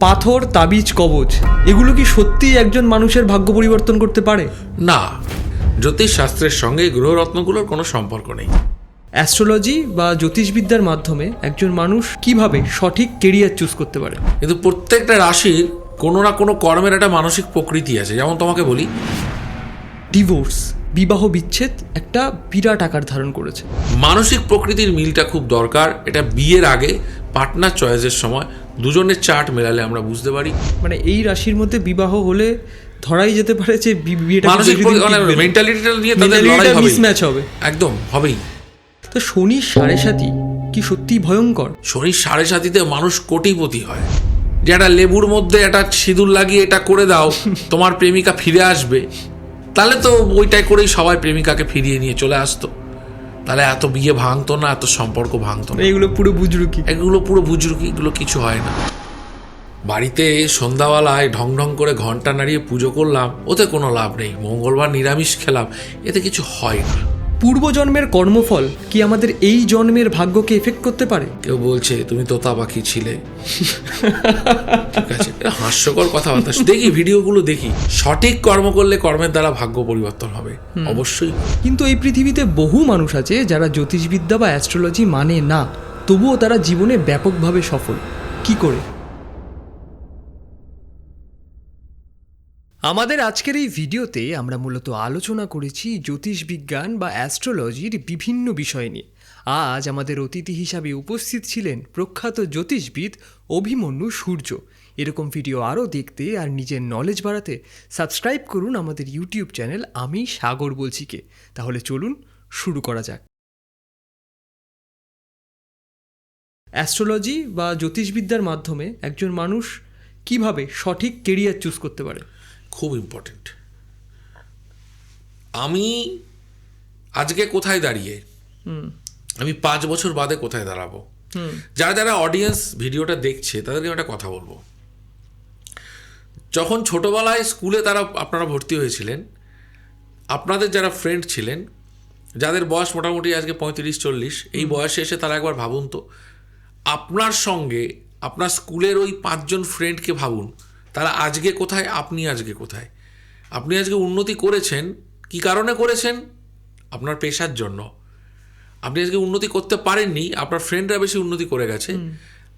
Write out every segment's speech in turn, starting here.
পাথর, তাবিজ, কবচ এগুলো কি সত্যিই একজন মানুষের ভাগ্য পরিবর্তন করতে পারে? না, জ্যোতিষ শাস্ত্রের সঙ্গে গ্রহরত্নগুলোর কোনো সম্পর্ক নেই। অ্যাস্ট্রোলজি বা জ্যোতিষবিদ্যার মাধ্যমে একজন মানুষ কিভাবে সঠিক কেরিয়ার চুজ করতে পারে? কিন্তু প্রত্যেকটা রাশির কোনো না কোনো কর্মের একটা মানসিক প্রকৃতি আছে। যেমন তোমাকে বলি, ডিভোর্স, বিবাহ বিচ্ছেদ একটা বিরাট আকার ধারণ করেছে। মানসিক প্রকৃতির মিলটা খুব দরকার। এটা বিয়ের আগে পার্টনার চয়েসের সময় দুজনের চার্ট মেলালে আমরা বুঝতে পারি। মানে এই রাশির মধ্যে বিবাহ হলে ধরাই যেতে পারে যে বিয়েটা মানসিক মেন্টালিটিটা নিয়ে তাদের লড়াই হবে, মিসম্যাচ হবে, একদম হবেই। তো শনির সাড়ে সাথী কি সত্যি ভয়ঙ্কর? শনির সাড়ে সাথীতে মানুষ কোটিপতি হয়। যে একটা লেবুর মধ্যে একটা সিঁদুর লাগিয়ে এটা করে দাও, তোমার প্রেমিকা ফিরে আসবে, তাহলে তো ওইটাই করেই সবাই প্রেমিকাকে ফিরিয়ে নিয়ে চলে আসতো। তাহলে এত বিয়ে ভাঙতো না, এত সম্পর্ক ভাঙতো না। এগুলো পুরো বুজরুকি, এগুলো পুরো বুজরুকি, এগুলো কিছু হয় না। বাড়িতে সন্ধ্যাবেলায় ঢং ঢং করে ঘন্টা নাড়িয়ে পুজো করলাম, ওতে কোনো লাভ নেই। মঙ্গলবার নিরামিষ খেলাম, এতে কিছু হয় না। পূর্বজন্মের কর্মফল কি আমাদের এই জন্মের ভাগ্যকে এফেক্ট করতে পারে? কেউ বলছে তুমি তোতা পাখি ছিলে, ঠিক আছে, এটা হাস্যকর কথাবার্তা। দেখি ভিডিওগুলো দেখি, সঠিক কর্ম করলে কর্মের দ্বারা ভাগ্য পরিবর্তন হবে, অবশ্যই। কিন্তু এই পৃথিবীতে বহু মানুষ আছে যারা জ্যোতিষবিদ্যা বা অ্যাস্ট্রোলজি মানে না, তবুও তারা জীবনে ব্যাপকভাবে সফল। কি করে? আমাদের আজকের এই ভিডিওতে আমরা মূলত আলোচনা করেছি জ্যোতিষবিজ্ঞান বা অ্যাস্ট্রোলজির বিভিন্ন বিষয় নিয়ে। আজ আমাদের অতিথি হিসাবে উপস্থিত ছিলেন প্রখ্যাত জ্যোতিষবিদ অভিমন্যু সূর্য। এরকম ভিডিও আরও দেখতে আর নিজের নলেজ বাড়াতে সাবস্ক্রাইব করুন আমাদের ইউটিউব চ্যানেল আমি সাগর বলছিকে। তাহলে চলুন শুরু করা যাক। অ্যাস্ট্রোলজি বা জ্যোতিষবিদ্যার মাধ্যমে একজন মানুষ কিভাবে সঠিক কেরিয়ার চুজ করতে পারে? খুব ইম্পর্টেন্ট। আমি আজকে কোথায় দাঁড়িয়ে, আমি 5 বছর বাদে কোথায় দাঁড়াবো। যারা যারা অডিয়েন্স ভিডিওটা দেখছে তাদেরকে একটা কথা বলবো। যখন ছোটবেলায় স্কুলে আপনারা ভর্তি হয়েছিলেন, আপনাদের যারা ফ্রেন্ড ছিলেন, যাদের বয়স মোটামুটি আজকে 35-40, এই বয়সে এসে তারা একবার ভাবুন তো, আপনার সঙ্গে আপনার স্কুলের ওই 5 জন ফ্রেন্ডকে ভাবুন, তারা আজকে কোথায়, আপনি আজকে কোথায়। আপনি আজকে উন্নতি করেছেন, কি কারণে করেছেন? আপনার পেশার জন্য। আপনি আজকে উন্নতি করতে পারেননি, আপনার ফ্রেন্ডরা বেশি উন্নতি করে গেছে।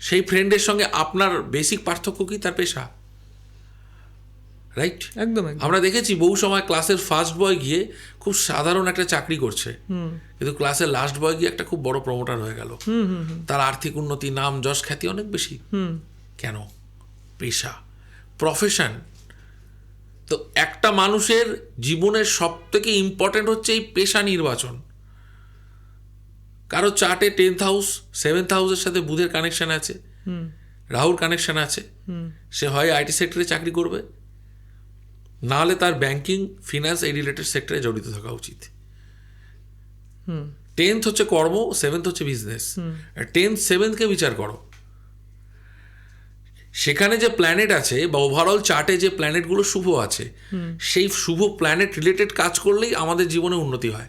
সেই ফ্রেন্ডের সঙ্গে আপনার বেসিক পার্থক্য কি? তার পেশা, রাইট? একদম। আমরা দেখেছি বহু সময় ক্লাসের ফার্স্ট বয় গিয়ে খুব সাধারণ একটা চাকরি করছে, কিন্তু ক্লাসের লাস্ট বয় গিয়ে একটা খুব বড় প্রমোটার হয়ে গেল। তার আর্থিক উন্নতি, নাম, যশ, খ্যাতি অনেক বেশি। কেন? পেশা, প্রফেশন। তো একটা মানুষের জীবনের সব থেকে ইম্পর্টেন্ট হচ্ছে এই পেশা নির্বাচন। কারো চার্টে 10th হাউস 7th হাউসের সাথে বুধের কানেকশন আছে, রাহুর কানেকশন আছে, সে হয় আইটি সেক্টরে চাকরি করবে, না হলে তার ব্যাংকিং, ফিনান্স, এই রিলেটেড সেক্টরে জড়িত থাকা উচিত। 10th হচ্ছে কর্ম, 7th হচ্ছে বিজনেস। 10th 7th-কে বিচার করো। সেখানে যে প্ল্যানেট আছে বা ওভারঅল চার্টে যে প্ল্যানেটগুলো শুভ আছে, সেই শুভ প্ল্যানেট রিলেটেড কাজ করলেই আমাদের জীবনে উন্নতি হয়।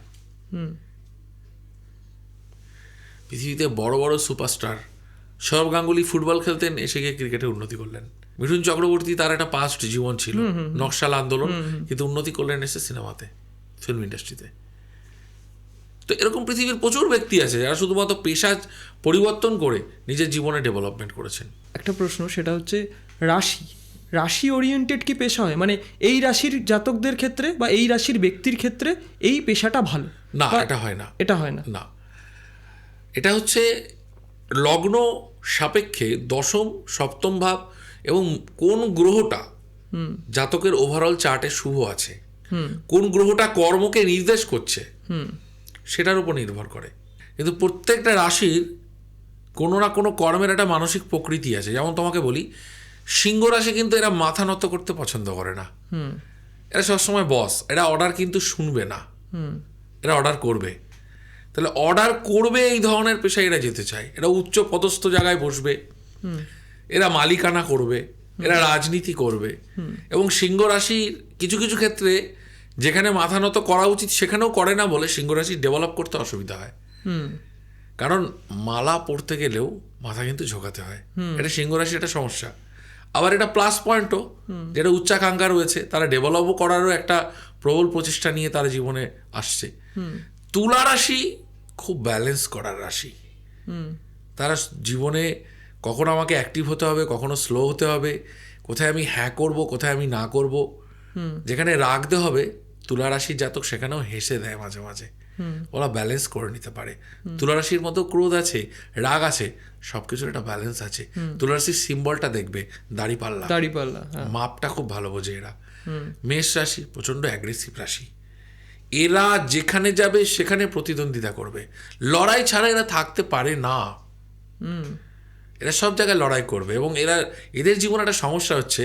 পৃথিবীতে বড় বড় সুপারস্টার, সৌরভ গাঙ্গুলি ফুটবল খেলতেন, এসে গিয়ে ক্রিকেটে উন্নতি করলেন। মিঠুন চক্রবর্তী, তার একটা পাস্ট জীবন ছিল, নকশাল আন্দোলন, কিন্তু উন্নতি করলেন এসে সিনেমাতে, ফিল্ম ইন্ডাস্ট্রিতে। তো এরকম পৃথিবীর প্রচুর ব্যক্তি আছে যারা শুধুমাত্র পেশা পরিবর্তন করে নিজের জীবনে ডেভেলপমেন্ট করেছেন। একটা প্রশ্ন, সেটা হচ্ছে রাশি ওরিয়েন্টেড কি পেশা হয়? মানে এই রাশির জাতকদের ক্ষেত্রে বা এই রাশির ব্যক্তির ক্ষেত্রে এই পেশাটা ভালো? না, এটা হয় না। এটা হয় না। না, এটা হচ্ছে লগ্ন সাপেক্ষে দশম, সপ্তম ভাব এবং কোন গ্রহটা জাতকের ওভারঅল চার্টে শুভ আছে, কোন গ্রহটা কর্মকে নির্দেশ করছে, সেটার উপর নির্ভর করে। কিন্তু প্রত্যেকটা রাশির কোনো না কোনো কর্মের একটা মানসিক প্রকৃতি আছে। যেমন তোমাকে বলি, সিংহ রাশি কিন্তু এরা মাথা নত করতে পছন্দ করে না, এরা সবসময় বস, এরা অর্ডার কিন্তু শুনবে না, এরা অর্ডার করবে। তাহলে অর্ডার করবে এই ধরনের পেশায় এরা যেতে চায়। এরা উচ্চ পদস্থ জায়গায় বসবে, এরা মালিকানা করবে, এরা রাজনীতি করবে। এবং সিংহ রাশির কিছু কিছু ক্ষেত্রে যেখানে মাথা নত করা উচিত সেখানেও করে না বলে সিংহ রাশি ডেভেলপ করতে অসুবিধা হয়। কারণ মালা পড়তে গেলেও মাথা কিন্তু ঝোঁকাতে হয়, এটা সিংহ রাশির একটা সমস্যা। আবার এটা প্লাস পয়েন্টও, যেটা উচ্চাকাঙ্ক্ষা রয়েছে, তারা ডেভেলপও করারও একটা প্রবল প্রচেষ্টা নিয়ে তারা জীবনে আসছে। তুলা রাশি খুব ব্যালেন্স করার রাশি। তারা জীবনে কখনো আমাকে অ্যাক্টিভ হতে হবে, কখনো স্লো হতে হবে, কোথায় আমি হ্যাঁ করব, কোথায় আমি না করব। যেখানে রাগতে হবে তুলা রাশির জাতক সেখানেও হেসে দেয় মাঝে মাঝে, ওরা ব্যালেন্স করে নিতে পারে। তুলা রাশির মতো ক্রোধ আছে, রাগ আছে, সবকিছুর একটা ব্যালেন্স আছে। তুলা রাশির সিম্বলটা দেখবে দাড়িপাল্লা, মাপটা খুব ভালো বোঝে এরা। মেষ রাশি প্রচন্ড অ্যাগ্রেসিভ রাশি, এরা যেখানে যাবে সেখানে প্রতিদ্বন্দ্বিতা করবে, লড়াই ছাড়া এরা থাকতে পারে না। এরা সব জায়গায় লড়াই করবে, এবং এদের জীবনে একটা সমস্যা হচ্ছে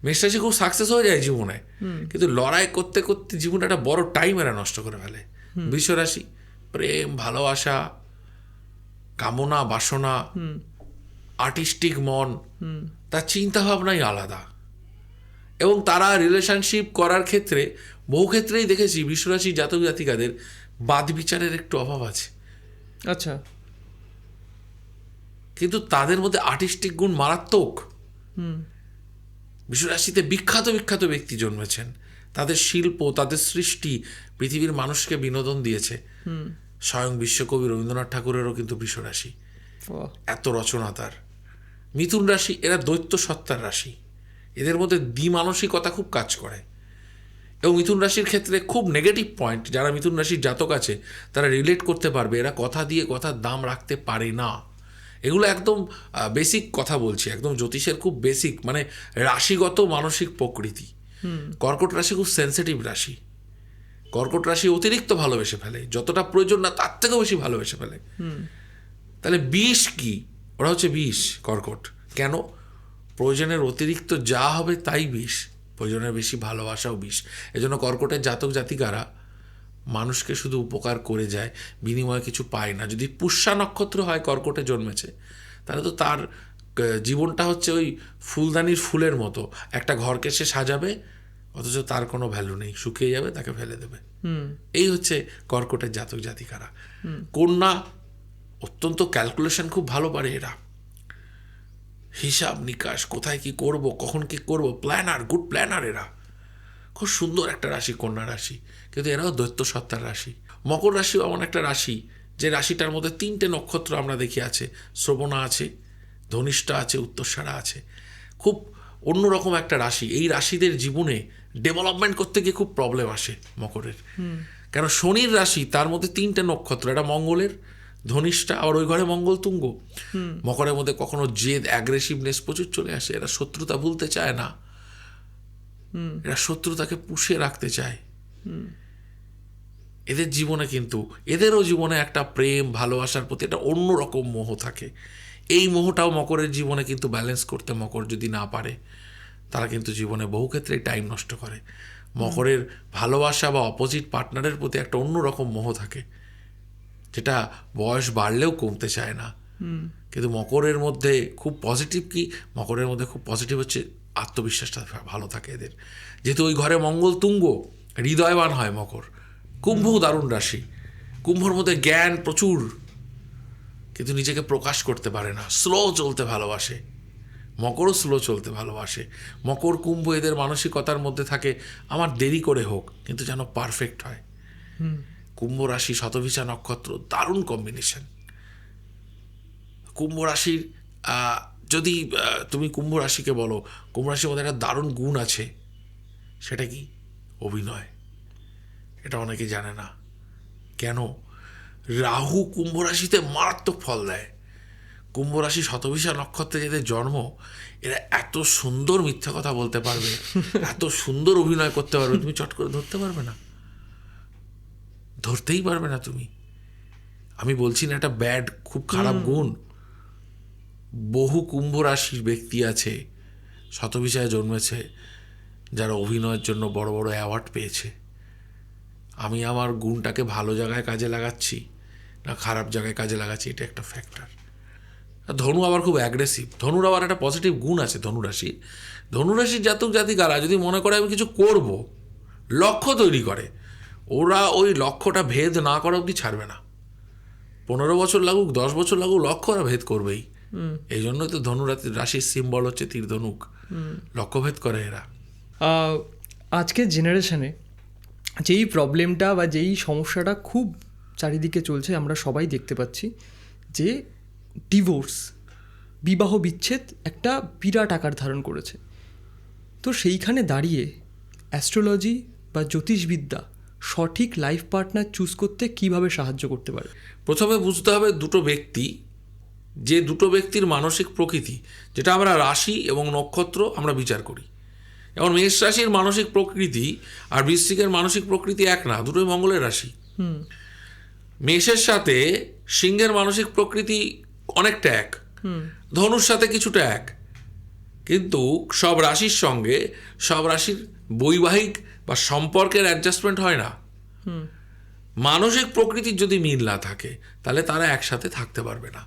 মেষ রাশি খুব সাকসেস হয়ে যায় জীবনে, কিন্তু লড়াই করতে করতে জীবনে একটা বড় টাইম এরা নষ্ট করে ফেলে। বৃষ রাশি প্রেম, ভালোবাসা, কামনা, বাসনা, আর্টিস্টিক মন, তার চিন্তা ভাবনাই আলাদা। এবং তারা রিলেশনশিপ করার ক্ষেত্রে বহু ক্ষেত্রেই দেখেছি বৃষরাশি জাতক জাতিকাদের বাদ বিচারের একটু অভাব আছে। আচ্ছা, কিন্তু তাদের মধ্যে আর্টিস্টিক গুণ মারাত্মক। বৃষরাশিতে বিখ্যাত বিখ্যাত ব্যক্তি জন্মেছেন, তাদের শিল্প, তাদের সৃষ্টি পৃথিবীর মানুষকে বিনোদন দিয়েছে। স্বয়ং বিশ্বকবি রবীন্দ্রনাথ ঠাকুরেরও কিন্তু বৃষরাশি, এত রচনা তার। মিথুন রাশি এরা দৈত্য সত্তার রাশি, এদের মধ্যে দ্বিমানসিকতা খুব কাজ করে। এবং মিথুন রাশির ক্ষেত্রে খুব নেগেটিভ পয়েন্ট, যারা মিথুন রাশির জাতক আছে তারা রিলেট করতে পারবে, এরা কথা দিয়ে কথার দাম রাখতে পারে না। এগুলো একদম বেসিক কথা বলছি, একদম জ্যোতিষের খুব বেসিক, মানে রাশিগত মানসিক প্রকৃতি। কর্কট রাশি খুব সেন্সিটিভ রাশি, কর্কট রাশি অতিরিক্ত ভালোবেসে ফেলে, যতটা প্রয়োজন না তার থেকেও বেশি ভালোবেসে ফেলে। তাহলে বিষ কি? ওরা হচ্ছে বিষ, কর্কট। কেন? প্রয়োজনের অতিরিক্ত যা হবে তাই বিষ, প্রয়োজনের বেশি ভালোবাসাও বিষ। এজন্য কর্কটের জাতক জাতিকারা মানুষকে শুধু উপকার করে যায়, বিনিময়ে কিছু পায় না। যদি পুষ্যা নক্ষত্র হয় কর্কটে জন্মেছে, তাহলে তো তার জীবনটা হচ্ছে ওই ফুলদানির ফুলের মতো, একটা ঘরকে সে সাজাবে অথচ তার কোনো ভ্যালু নেই, শুকিয়ে যাবে, তাকে ফেলে দেবে। এই হচ্ছে কর্কটের জাতক জাতিকারা। কন্যা অত্যন্ত ক্যালকুলেশন খুব ভালো পারে এরা, হিসাব নিকাশ, কোথায় কি করব, কখন কি করব, প্ল্যানার, গুড প্ল্যানার এরা। খুব সুন্দর একটা রাশি কন্যা রাশি, কিন্তু এরাও দৈত্য সত্তার রাশি। মকর রাশিও এমন একটা রাশি যে রাশিটার মধ্যে 3টে নক্ষত্র আমরা দেখি আছে, শ্রবণা আছে, ধনিষ্ঠা আছে, উত্তরসারা আছে। খুব অন্যরকম একটা রাশি। এই রাশিদের জীবনে ডেভেলপমেন্ট করতে গিয়ে খুব প্রবলেম আসে মকরের। কেন? শনির রাশি, তার মধ্যে 3টে নক্ষত্র, এটা মঙ্গলের, ধনিষ্ঠা, আবার ওই ঘরে মঙ্গল তুঙ্গ। মকরের মধ্যে কখনো জেদ, অ্যাগ্রেসিভনেস প্রচুর চলে আসে, এরা শত্রুতা ভুলতে চায় না, এরা শত্রুতাকে পুষে রাখতে চায়। এদের জীবনে কিন্তু, এদেরও জীবনে একটা প্রেম, ভালোবাসার প্রতি একটা অন্যরকম মোহ থাকে। এই মোহটাও মকরের জীবনে কিন্তু ব্যালেন্স করতে মকর যদি না পারে, তারা কিন্তু জীবনে বহু ক্ষেত্রে টাইম নষ্ট করে। মকরের ভালোবাসা বা অপোজিট পার্টনারের প্রতি একটা অন্যরকম মোহ থাকে, যেটা বয়স বাড়লেও কমতে চায় না। কিন্তু মকরের মধ্যে খুব পজিটিভ কি, মকরের মধ্যে খুব পজিটিভ হচ্ছে আত্মবিশ্বাসটা ভালো থাকে এদের, যেহেতু ওই ঘরে মঙ্গল তুঙ্গ, হৃদয়বান হয় মকর। কুম্ভ দারুণ রাশি, কুম্ভর মধ্যে জ্ঞান প্রচুর, কিন্তু নিজেকে প্রকাশ করতে পারে না, স্লো চলতে ভালোবাসে। মকরও স্লো চলতে ভালোবাসে। মকর, কুম্ভ এদের মানসিকতার মধ্যে থাকে আমার দেরি করে হোক কিন্তু যেন পারফেক্ট হয়। কুম্ভ রাশি, শতভিষা নক্ষত্র, দারুণ কম্বিনেশন। কুম্ভ রাশির যদি তুমি কুম্ভ রাশিকে বলো, কুম্ভ রাশির মধ্যে একটা দারুণ গুণ আছে, সেটা কি? অভিনয়। এটা অনেকে জানে না। কেন? রাহু কুম্ভ রাশিতে মারাত্মক ফল দেয়। কুম্ভ রাশি শতভিষা নক্ষত্রে যাদের জন্ম, এরা এত সুন্দর মিথ্যা কথা বলতে পারবে, এত সুন্দর অভিনয় করতে পারবে, তুমি চট করে ধরতে পারবে না, ধরতেই পারবে না তুমি। আমি বলছি না এটা ব্যাড, খুব খারাপ গুণ। বহু কুম্ভ রাশির ব্যক্তি আছে শতভিষায় জন্মেছে, যারা অভিনয়ের জন্য বড় বড় অ্যাওয়ার্ড পেয়েছে। আমি আমার গুণটাকে ভালো জায়গায় কাজে লাগাচ্ছি না খারাপ জায়গায় কাজে লাগাচ্ছি, এটা একটা ফ্যাক্টর। ধনু আবার খুব অ্যাগ্রেসিভ। ধনুর আবার একটা পজিটিভ গুণ আছে ধনুরাশির। ধনুরাশির জাতক জাতিকারা যদি মনে করে আমি কিছু করব, লক্ষ্য তৈরি করে, ওরা ওই লক্ষ্যটা ভেদ না করা অবধি ছাড়বে না। 15 বছর লাগুক, 10 বছর লাগুক, লক্ষ্য ওরা ভেদ করবেই। এই জন্যই তো ধনু রাশির সিম্বল হচ্ছে তীর ধনুক, লক্ষ্যভেদ করে এরা। আজকের জেনারেশনে যেই প্রবলেমটা বা যেই সমস্যাটা খুব চারিদিকে চলছে আমরা সবাই দেখতে পাচ্ছি যে ডিভোর্স, বিবাহ বিচ্ছেদ একটা বিরাট আকার ধারণ করেছে। তো সেইখানে দাঁড়িয়ে অ্যাস্ট্রোলজি বা জ্যোতিষবিদ্যা সঠিক লাইফ পার্টনার চুজ করতে কিভাবে সাহায্য করতে পারে? প্রথমে বুঝতে হবে দুটো ব্যক্তির মানসিক প্রকৃতি, যেটা আমরা রাশি এবং নক্ষত্র আমরা বিচার করি। যেমন মেষ রাশির মানসিক প্রকৃতি আর বৃশ্চিকের মানসিক প্রকৃতি এক না, দুটোই মঙ্গলের রাশি। মেষের সাথে সিংহের মানসিক প্রকৃতি অনেকটা এক, ধনুর সাথে কিছুটা এক, কিন্তু সব রাশির সঙ্গে সব রাশির বৈবাহিক বা সম্পর্কের অ্যাডজাস্টমেন্ট হয় না। মানসিক প্রকৃতির যদি মিল না থাকে তাহলে তারা একসাথে থাকতে পারবে না।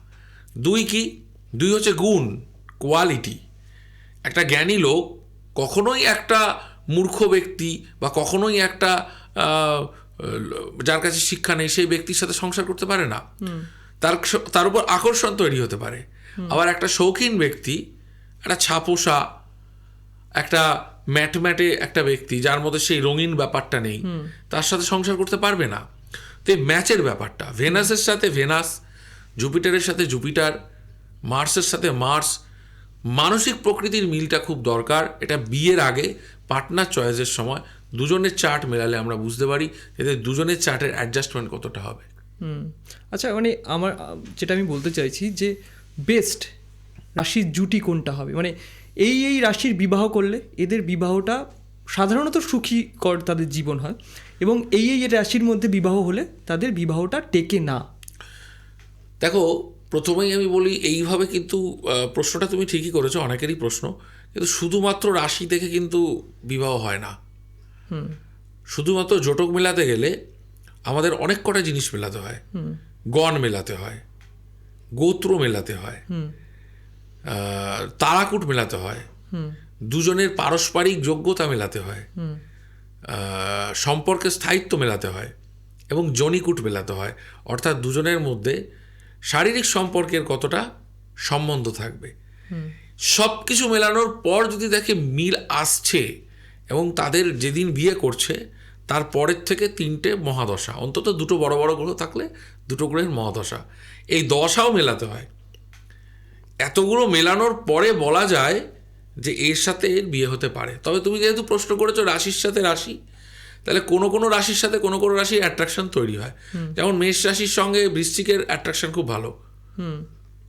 দুই হচ্ছে গুণ, কোয়ালিটি। একটা জ্ঞানী লোক কখনোই একটা মূর্খ ব্যক্তি বা কখনোই একটা যার কাছে শিক্ষা নেই সেই ব্যক্তির সাথে সংসার করতে পারে না, তার উপর আকর্ষণ তৈরি হতে পারে। আবার একটা শৌখিন ব্যক্তি, একটা ছাপোষা, একটা ম্যাটে একটা ব্যক্তি যার মধ্যে সেই রঙিন ব্যাপারটা নেই, তার সাথে সংসার করতে পারবে না। তো এই ম্যাচের ব্যাপারটা, ভেনাসের সাথে ভেনাস, জুপিটারের সাথে জুপিটার, মার্সের সাথে মার্স, মানসিক প্রকৃতির মিলটা খুব দরকার। এটা বিয়ের আগে পার্টনার চয়েসের সময় দুজনের চার্ট মেলালে আমরা বুঝতে পারি এদের দুজনের চার্টের অ্যাডজাস্টমেন্ট কতটা হবে। আচ্ছা, মানে আমার যেটা আমি বলতে চাইছি যে বেস্ট রাশির জুটি কোনটা হবে, মানে এই রাশির বিবাহ করলে এদের বিবাহটা সাধারণত সুখীকর তাদের জীবন হয়, এবং এই রাশির মধ্যে বিবাহ হলে তাদের বিবাহটা টেকে না। দেখো, প্রথমেই আমি বলি এইভাবে কিন্তু প্রশ্নটা তুমি ঠিকই করেছো, অনেকেরই প্রশ্ন, কিন্তু শুধুমাত্র রাশি দেখে কিন্তু বিবাহ হয় না। শুধুমাত্র জটক মেলাতে গেলে আমাদের অনেক কটা জিনিস মেলাতে হয়। গণ মেলাতে হয়, গোত্র মেলাতে হয়, তারাকুট মেলাতে হয়, দুজনের পারস্পরিক যোগ্যতা মেলাতে হয়, সম্পর্কের স্থায়িত্ব মেলাতে হয়, এবং জনিকুট মেলাতে হয়, অর্থাৎ দুজনের মধ্যে শারীরিক সম্পর্কের কতটা সম্বন্ধ থাকবে। সব কিছু মেলানোর পর যদি দেখে মিল আসছে এবং তাদের যেদিন বিয়ে করছে তার পরের থেকে 3টে মহাদশা, অন্তত 2টো বড় বড় গ্রহ থাকলে 2টো গ্রহের মহাদশা, এই দশাও মেলাতে হয়। এতগুলো মেলানোর পরে বলা যায় যে এর সাথে এর বিয়ে হতে পারে। তবে তুমি যেহেতু প্রশ্ন করেছো রাশির সাথে রাশি, তাহলে কোনো কোনো রাশির সাথে কোনো কোনো রাশির অ্যাট্রাকশন তৈরি হয়। যেমন মেষ রাশির সঙ্গে বৃশ্চিকের অ্যাট্রাকশন খুব ভালো,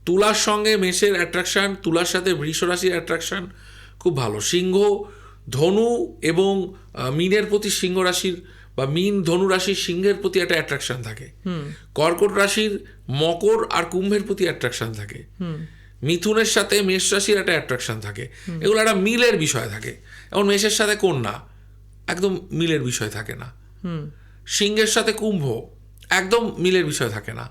তুলার সঙ্গে মেষের অ্যাট্রাকশন, তুলার সাথে বৃষ রাশির অ্যাট্রাকশন খুব ভালো। সিংহ, ধনু এবং মীনের প্রতি সিংহ রাশির বা মীন ধনু রাশির সিংহের প্রতি একটা অ্যাট্রাকশন থাকে। কর্কট রাশির মকর আর কুম্ভের প্রতি অ্যাট্রাকশন থাকে। মিথুনের সাথে মেষ রাশির একটা অ্যাট্রাকশন থাকে। এগুলো একটা মিলের বিষয় থাকে। এবং মেষের সাথে কন্যা একদম মিলের বিষয় থাকে না। সিংহের সাথে কুম্ভ একদম মিলের বিষয় থাকে না।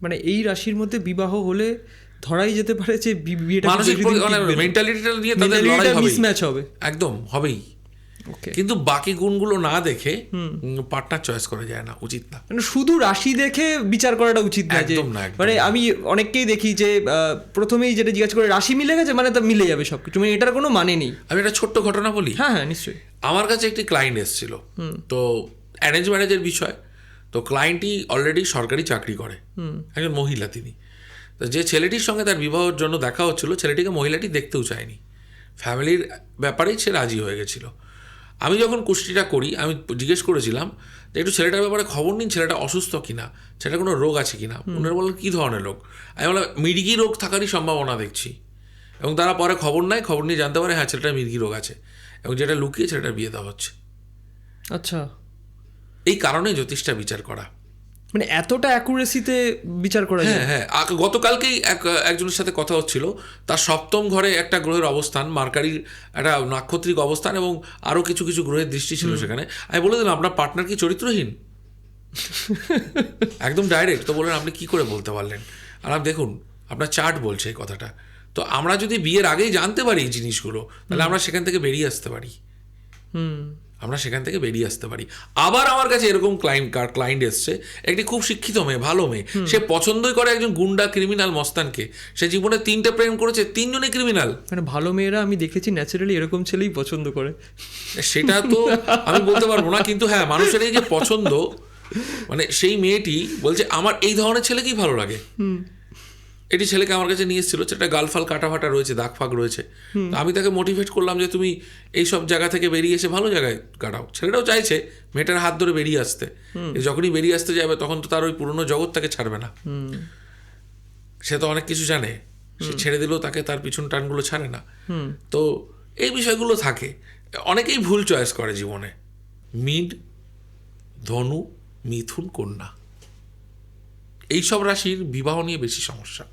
মানে এই রাশির মধ্যে বিবাহ হলে ধরাই যেতে পারে যে মানসিক মেন্টালিটিটা নিয়ে তাদের লড়াই মিসম্যাচ হবে, একদম হবেই। কিন্তু বাকি গুণগুলো না দেখে পার্টনার চয়েস করা যায় না, উচিত না। মানে শুধু রাশি দেখে বিচার করাটা উচিত না। একদম না। মানে আমি অনেককেই দেখি যে প্রথমেই যেটা জিজ্ঞাসা করে রাশি মিলে গেছে মানে তা মিলে যাবে সবকিছু, মানে এটার কোনো মানে নেই। আমি একটা ছোট্ট ঘটনা বলি। হ্যাঁ হ্যাঁ, নিশ্চয়ই। আমার কাছে একটি ক্লায়েন্ট এসেছিল, তো অ্যারেঞ্জ ম্যারেজের বিষয়। তো ক্লায়েন্টই অলরেডি সরকারি চাকরি করে, একজন মহিলা তিনি। তো যে ছেলেটির সঙ্গে তার বিবাহের জন্য দেখা হচ্ছিল, ছেলেটিকে মহিলাটি দেখতেও চায়নি, ফ্যামিলির ব্যাপারেই সে রাজি হয়ে গেছিল। আমি যখন কুষ্টিটা করি আমি জিজ্ঞেস করেছিলাম যে একটু ছেলেটার ব্যাপারে খবর নিন, ছেলেটা অসুস্থ কিনা, ছেলেটা কোনো রোগ আছে কিনা। ওনারা বললেন কী ধরনের রোগ? আমি বললাম মির্গি রোগ থাকারই সম্ভাবনা দেখছি। এবং তারা পরে খবর নিয়ে জানতে পারে হ্যাঁ ছেলেটার মির্গি রোগ আছে, এবং যেটা লুকিয়ে ছেলেটার বিয়ে দেওয়া হচ্ছে। আচ্ছা, এই কারণে জ্যোতিষটা বিচার করা, মানে এতটা অ্যাকুরেসিতে বিচার করা যায়। হ্যাঁ, গতকালকেই একজনের সাথে কথা হচ্ছিল, তার সপ্তম ঘরে একটা গ্রহের অবস্থান, মার্কারির একটা নাক্ষত্রিক অবস্থান এবং আরও কিছু কিছু গ্রহের দৃষ্টি ছিল সেখানে। আমি বলে দিলাম আপনার পার্টনার কি চরিত্রহীন? একদম ডাইরেক্ট। তো বললেন আপনি কি করে বলতে পারলেন? আর দেখুন আপনার চার্ট বলছে এই কথাটা। তো আমরা যদি বিয়ের আগেই জানতে পারি এই জিনিসগুলো, তাহলে আমরা সেখান থেকে বেরিয়ে আসতে পারি। আমরা সেখান থেকে বেরিয়ে আসতে পারি। আবার আমার কাছে এরকম ক্লায়েন্ট এসছে, একটি খুব শিক্ষিত মেয়ে, ভালো মেয়ে, সে পছন্দই করে একজন গুন্ডা ক্রিমিনাল মস্তানকে। সে জীবনে 3টে প্রেম করেছে, 3জনই ক্রিমিনাল। মানে ভালো মেয়েরা আমি দেখেছি ন্যাচারালি এরকম ছেলেই পছন্দ করে। সেটা তো আমি বলতে পারবো না, কিন্তু হ্যাঁ, মানুষের এই যে পছন্দ, মানে সেই মেয়েটি বলছে আমার এই ধরনের ছেলেকেই ভালো লাগে। এটি ছেলেকে আমার কাছে নিয়ে এসেছিল, সেটা গালফাল কাটা ফাটা রয়েছে, দাগ ফাগ রয়েছে। তো আমি তাকে মোটিভেট করলাম যে তুমি এই সব জায়গা থেকে বেরিয়ে এসে ভালো জায়গায় কাটাও। ছেলেটাও চাইছে মেয়েটার হাত ধরে বেরিয়ে আসতে। যখনই বেরিয়ে আসতে যাবে তখন তো তার ওই পুরনো জগৎ তাকে ছাড়বে না। সে তো অনেক কিছু জানে, সে ছেড়ে দিলেও তাকে তার পিছন টানগুলো ছাড়ে না। তো এই বিষয়গুলো থাকে। অনেকেই ভুল চয়েস করে জীবনে। মীন, ধনু, মিথুন, কন্যা, এইসব রাশির বিবাহ নিয়ে বেশি সমস্যা।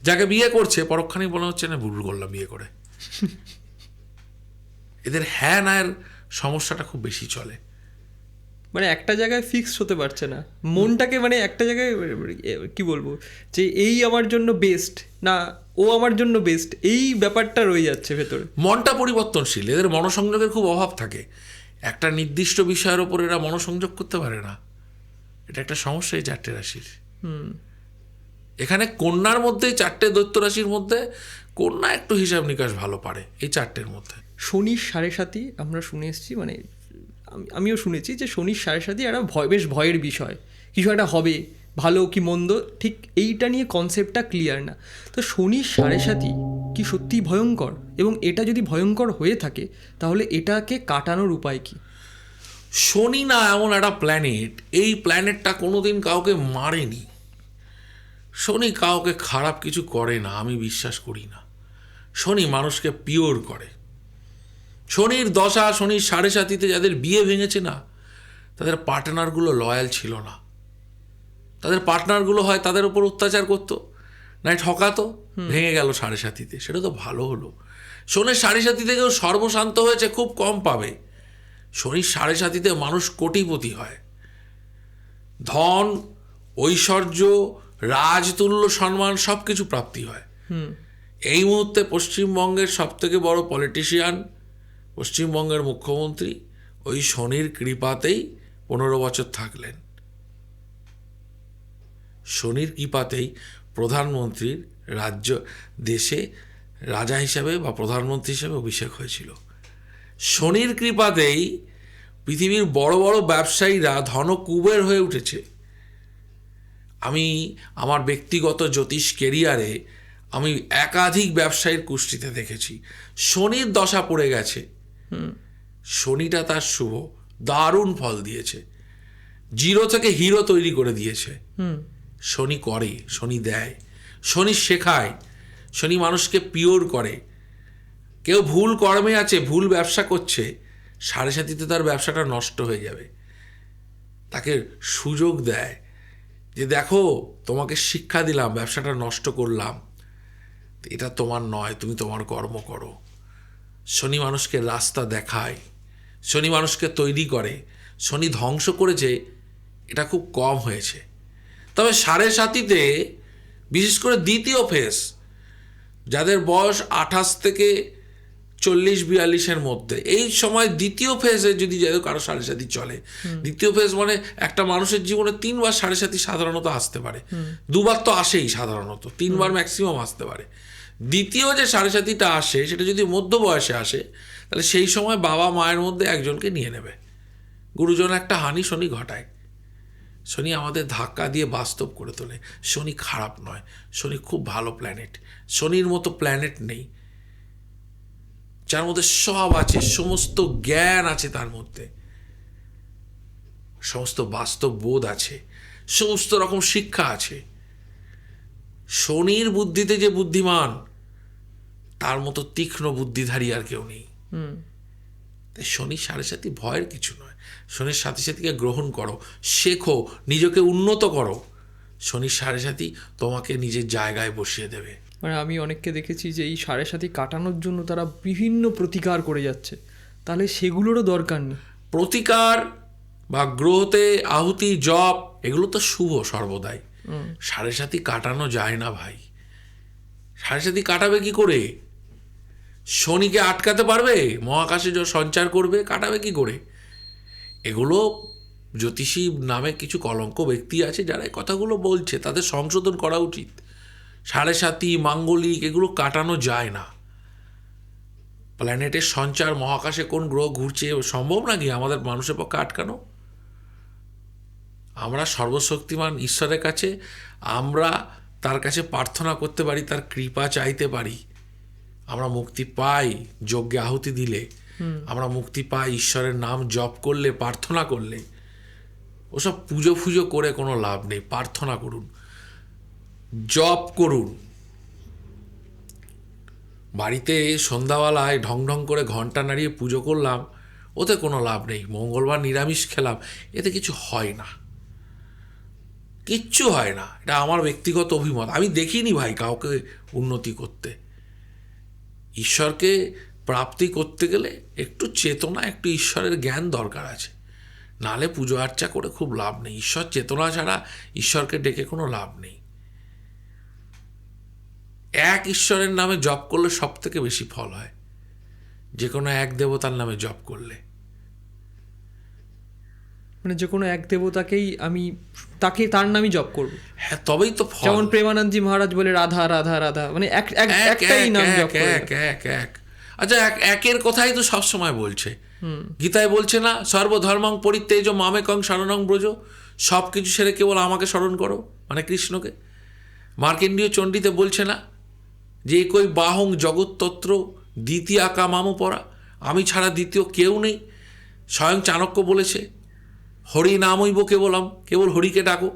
যাকে বিয়ে করছে পরক্ষণেই মনে হচ্ছে না ভুল করলাম বিয়ে করে। এদের হ্যাঁ নায়ের সমস্যাটা খুব বেশি চলে। মানে একটা জায়গায় ফিক্সড হতে পারছে না মনটাকে, মানে একটা জায়গায় কি বলবো যে এই আমার জন্য বেস্ট না ও আমার জন্য বেস্ট, এই ব্যাপারটা রয়ে যাচ্ছে ভেতরে। মনটা পরিবর্তনশীল, এদের মনোসংযোগের খুব অভাব থাকে। একটা নির্দিষ্ট বিষয়ের ওপর এরা মনোসংযোগ করতে পারে না। এটা একটা সমস্যা এই 4টে রাশির। এখানে কন্যার মধ্যে, 4টে দৈত্য রাশির মধ্যে কন্যা একটু হিসাব নিকাশ ভালো পারে এই 4টের মধ্যে। শনির 7.5 আমরা শুনে এসেছি, মানে আমিও শুনেছি যে শনির 7.5 একটা বেশ ভয়ের বিষয়, কিছু একটা হবে, ভালো কি মন্দ ঠিক এইটা নিয়ে কনসেপ্টটা ক্লিয়ার না। তো শনির 7.5 কি সত্যিই ভয়ঙ্কর, এবং এটা যদি ভয়ঙ্কর হয়ে থাকে তাহলে এটাকে কাটানোর উপায় কি? শনি না এমন একটা প্ল্যানেট, এই প্ল্যানেটটা কোনোদিন কাউকে মারেনি। শনি কাউকে খারাপ কিছু করে না, আমি বিশ্বাস করি না। শনি মানুষকে পিওর করে। শনির দশা, শনির 7.5 যাদের বিয়ে ভেঙেছে না, তাদের পার্টনারগুলো লয়াল ছিল না। তাদের পার্টনারগুলো হয় তাদের উপর অত্যাচার করতো, নাই ঠকাতো, ভেঙে গেল 7.5, সেটা তো ভালো হলো। শনির 7.5 থেকেও সর্বশান্ত হয়েছে খুব কম পাবে। শনির 7.5 মানুষ কোটিপতি হয়, ধন, ঐশ্বর্য, রাজতুল্য সম্মান সব কিছু প্রাপ্তি হয়। এই মুহূর্তে পশ্চিমবঙ্গের সবথেকে বড় পলিটিশিয়ান, পশ্চিমবঙ্গের মুখ্যমন্ত্রী ওই শনির কৃপাতেই 15 বছর থাকলেন। শনির কৃপাতেই প্রধানমন্ত্রীর দেশে রাজা হিসাবে বা প্রধানমন্ত্রী হিসাবে অভিষেক হয়েছিল। শনির কৃপাতেই পৃথিবীর বড় বড় ব্যবসায়ীরা ধনকুবের হয়ে উঠেছে। আমি আমার ব্যক্তিগত জ্যোতিষ কেরিয়ারে আমি একাধিক ব্যবসায়ীর কুষ্টিতে দেখেছি শনির দশা পড়ে গেছে, শনিটা তার শুভ, দারুণ ফল দিয়েছে, জিরো থেকে হিরো তৈরি করে দিয়েছে। শনি করে, শনি দেয়, শনি শেখায়, শনি মানুষকে পিওর করে। কেউ ভুল কর্মে আছে, ভুল ব্যবসা করছে, 7.5 তার ব্যবসাটা নষ্ট হয়ে যাবে। তাকে সুযোগ দেয় যে দেখো তোমাকে শিক্ষা দিলাম, ব্যবসাটা নষ্ট করলাম, এটা তোমার নয়, তুমি তোমার কর্ম করো। শনি মানুষকে রাস্তা দেখায়, শনি মানুষকে তৈরি করে। শনি ধ্বংস করেছে এটা খুব কম হয়েছে। তবে 7.5 বিশেষ করে দ্বিতীয় ফেজ, যাদের বয়স 28 থেকে 40-42 মধ্যে, এই সময় দ্বিতীয় ফেজে যদি যাদের কারো 7.5 চলে, দ্বিতীয় ফেজ মানে একটা মানুষের জীবনে 3বার 7.5 সাধারণত আসতে পারে। 2বার তো আসেই সাধারণত, 3বার ম্যাক্সিমাম আসতে পারে। দ্বিতীয় যে 7.5টা আসে সেটা যদি মধ্য বয়সে আসে, তাহলে সেই সময় বাবা মায়ের মধ্যে একজনকে নিয়ে নেবে। গুরুজন একটা হানি শনি ঘটায়। শনি আমাদের ধাক্কা দিয়ে বাস্তব করে তোলে। শনি খারাপ নয়, শনি খুব ভালো প্ল্যানেট। শনির মতো প্ল্যানেট নেই, যার মধ্যে সব আছে, সমস্ত জ্ঞান আছে, তার মধ্যে সমস্ত বাস্তব বোধ আছে, সমস্ত রকম শিক্ষা আছে। শনির বুদ্ধিতে যে বুদ্ধিমান, তার মতো তীক্ষ্ণ বুদ্ধিধারী আর কেউ নেই। তাই শনির 7.5 ভয়ের কিছু নয়। শনির 7.5 গ্রহণ করো, শেখো, নিজেকে উন্নত করো। শনির 7.5 তোমাকে নিজের জায়গায় বসিয়ে দেবে। মানে আমি অনেককে দেখেছি যে এই 7.5 কাটানোর জন্য তারা বিভিন্ন প্রতিকার করে যাচ্ছে, তাহলে সেগুলোরও দরকার নেই। প্রতিকার বা গ্রহতে আহুতি, জপ, এগুলো তো শুভ সর্বদাই। 7.5 কাটানো যায় না ভাই। 7.5 কাটাবে কি করে? শনিকে আটকাতে পারবে? মহাকাশে যে সঞ্চার করবে, কাটাবে কি করে? এগুলো জ্যোতিষী নামে কিছু কলঙ্ক ব্যক্তি আছে যারা এই কথাগুলো বলছে, তাদের সংশোধন করা উচিত। 7.5 মাঙ্গলিক এগুলো কাটানো যায় না। প্ল্যানেটের সঞ্চার, মহাকাশে কোন গ্রহ ঘুরছে সম্ভব নাকি আমাদের মানুষের পক্ষে আটকানো? আমরা সর্বশক্তিমান ঈশ্বরের কাছে, আমরা তার কাছে প্রার্থনা করতে পারি, তার কৃপা চাইতে পারি। আমরা মুক্তি পাই যজ্ঞে আহুতি দিলে, আমরা মুক্তি পাই ঈশ্বরের নাম জপ করলে, প্রার্থনা করলে। ওসব পুজো ফুজো করে কোনো লাভ নেই। প্রার্থনা করুন, জপ করুন। বাড়িতে সন্ধ্যাবেলায় ঢং ঢং করে ঘন্টা নাড়িয়ে পুজো করলাম, ওতে কোনো লাভ নেই। মঙ্গলবার নিরামিষ খেলাম, এতে কিছু হয় না, কিচ্ছু হয় না। এটা আমার ব্যক্তিগত অভিমত। আমি দেখিনি ভাই কাউকে উন্নতি করতে। ঈশ্বরকে প্রাপ্তি করতে গেলে একটু চেতনা, একটু ঈশ্বরের জ্ঞান দরকার আছে, নালে পুজো আর্চা করে খুব লাভ নেই। ঈশ্বর চেতনা ছাড়া ঈশ্বরকে ডেকে কোনো লাভ নেই। এক ঈশ্বরের নামে জপ করলে সব থেকে বেশি ফল হয়, যে কোনো এক দেবতার নামে জপ করলে। মানে যে কোনো এক দেবতাকেই আমি তার নামই জপ করব। হ্যাঁ, তবেই তো ফল। যেমন প্রেমানন্দজি মহারাজ বলে রাধা রাধা রাধা, মানে একটাই নাম জপ করে। এক আচ্ছা, একের কথাই তো সবসময় বলছে। গীতায় বলছে না, সর্বধর্মং পরিত্যাজ্য মামেকং শরণং ব্রজ, সব কিছু সেরে কেবল আমাকে স্মরণ করো, মানে কৃষ্ণকে। মার্কেন্ডীয় চণ্ডীতে বলছে না যে একই বাহং জগৎতত্র দ্বিতীয় আকা মামু পড়া, আমি ছাড়া দ্বিতীয় কেউ নেই। স্বয়ং চাণক্য বলেছে হরি নামইব কেবলম, কেবল হরিকে ডাকো।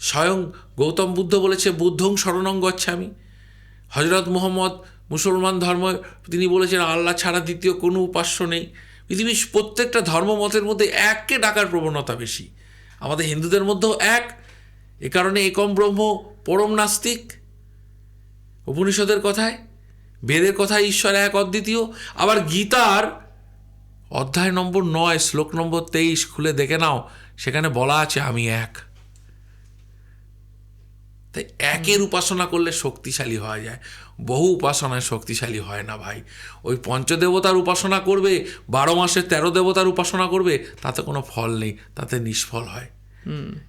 স্বয়ং গৌতম বুদ্ধ বলেছে বুদ্ধং শরণং গচ্ছামি। হজরত মুহাম্মদ মুসলমান ধর্ম, তিনি বলেছেন আল্লাহ ছাড়া দ্বিতীয় কোনো উপাস্য নেই। পৃথিবীর প্রত্যেকটা ধর্মমতের মধ্যে এককে ডাকার প্রবণতা বেশি। আমাদের হিন্দুদের মধ্যেও এক, এ কারণে একম ব্রহ্ম পরম নাস্তিক। উপনিষদের কথায়, বেদের কথায় ঈশ্বর এক অদ্বিতীয়। আবার গীতার অধ্যায় নম্বর 9 শ্লোক নম্বর 23 খুলে দেখে নাও, সেখানে বলা আছে আমি এক। তাই একের উপাসনা করলে শক্তিশালী হওয়া যায়, বহু উপাসনায় শক্তিশালী হয় না ভাই। ওই পঞ্চদেবতার উপাসনা করবে, 12 মাসে 13 দেবতার উপাসনা করবে, তাতে কোনো ফল নেই, তাতে নিষ্ফল হয়।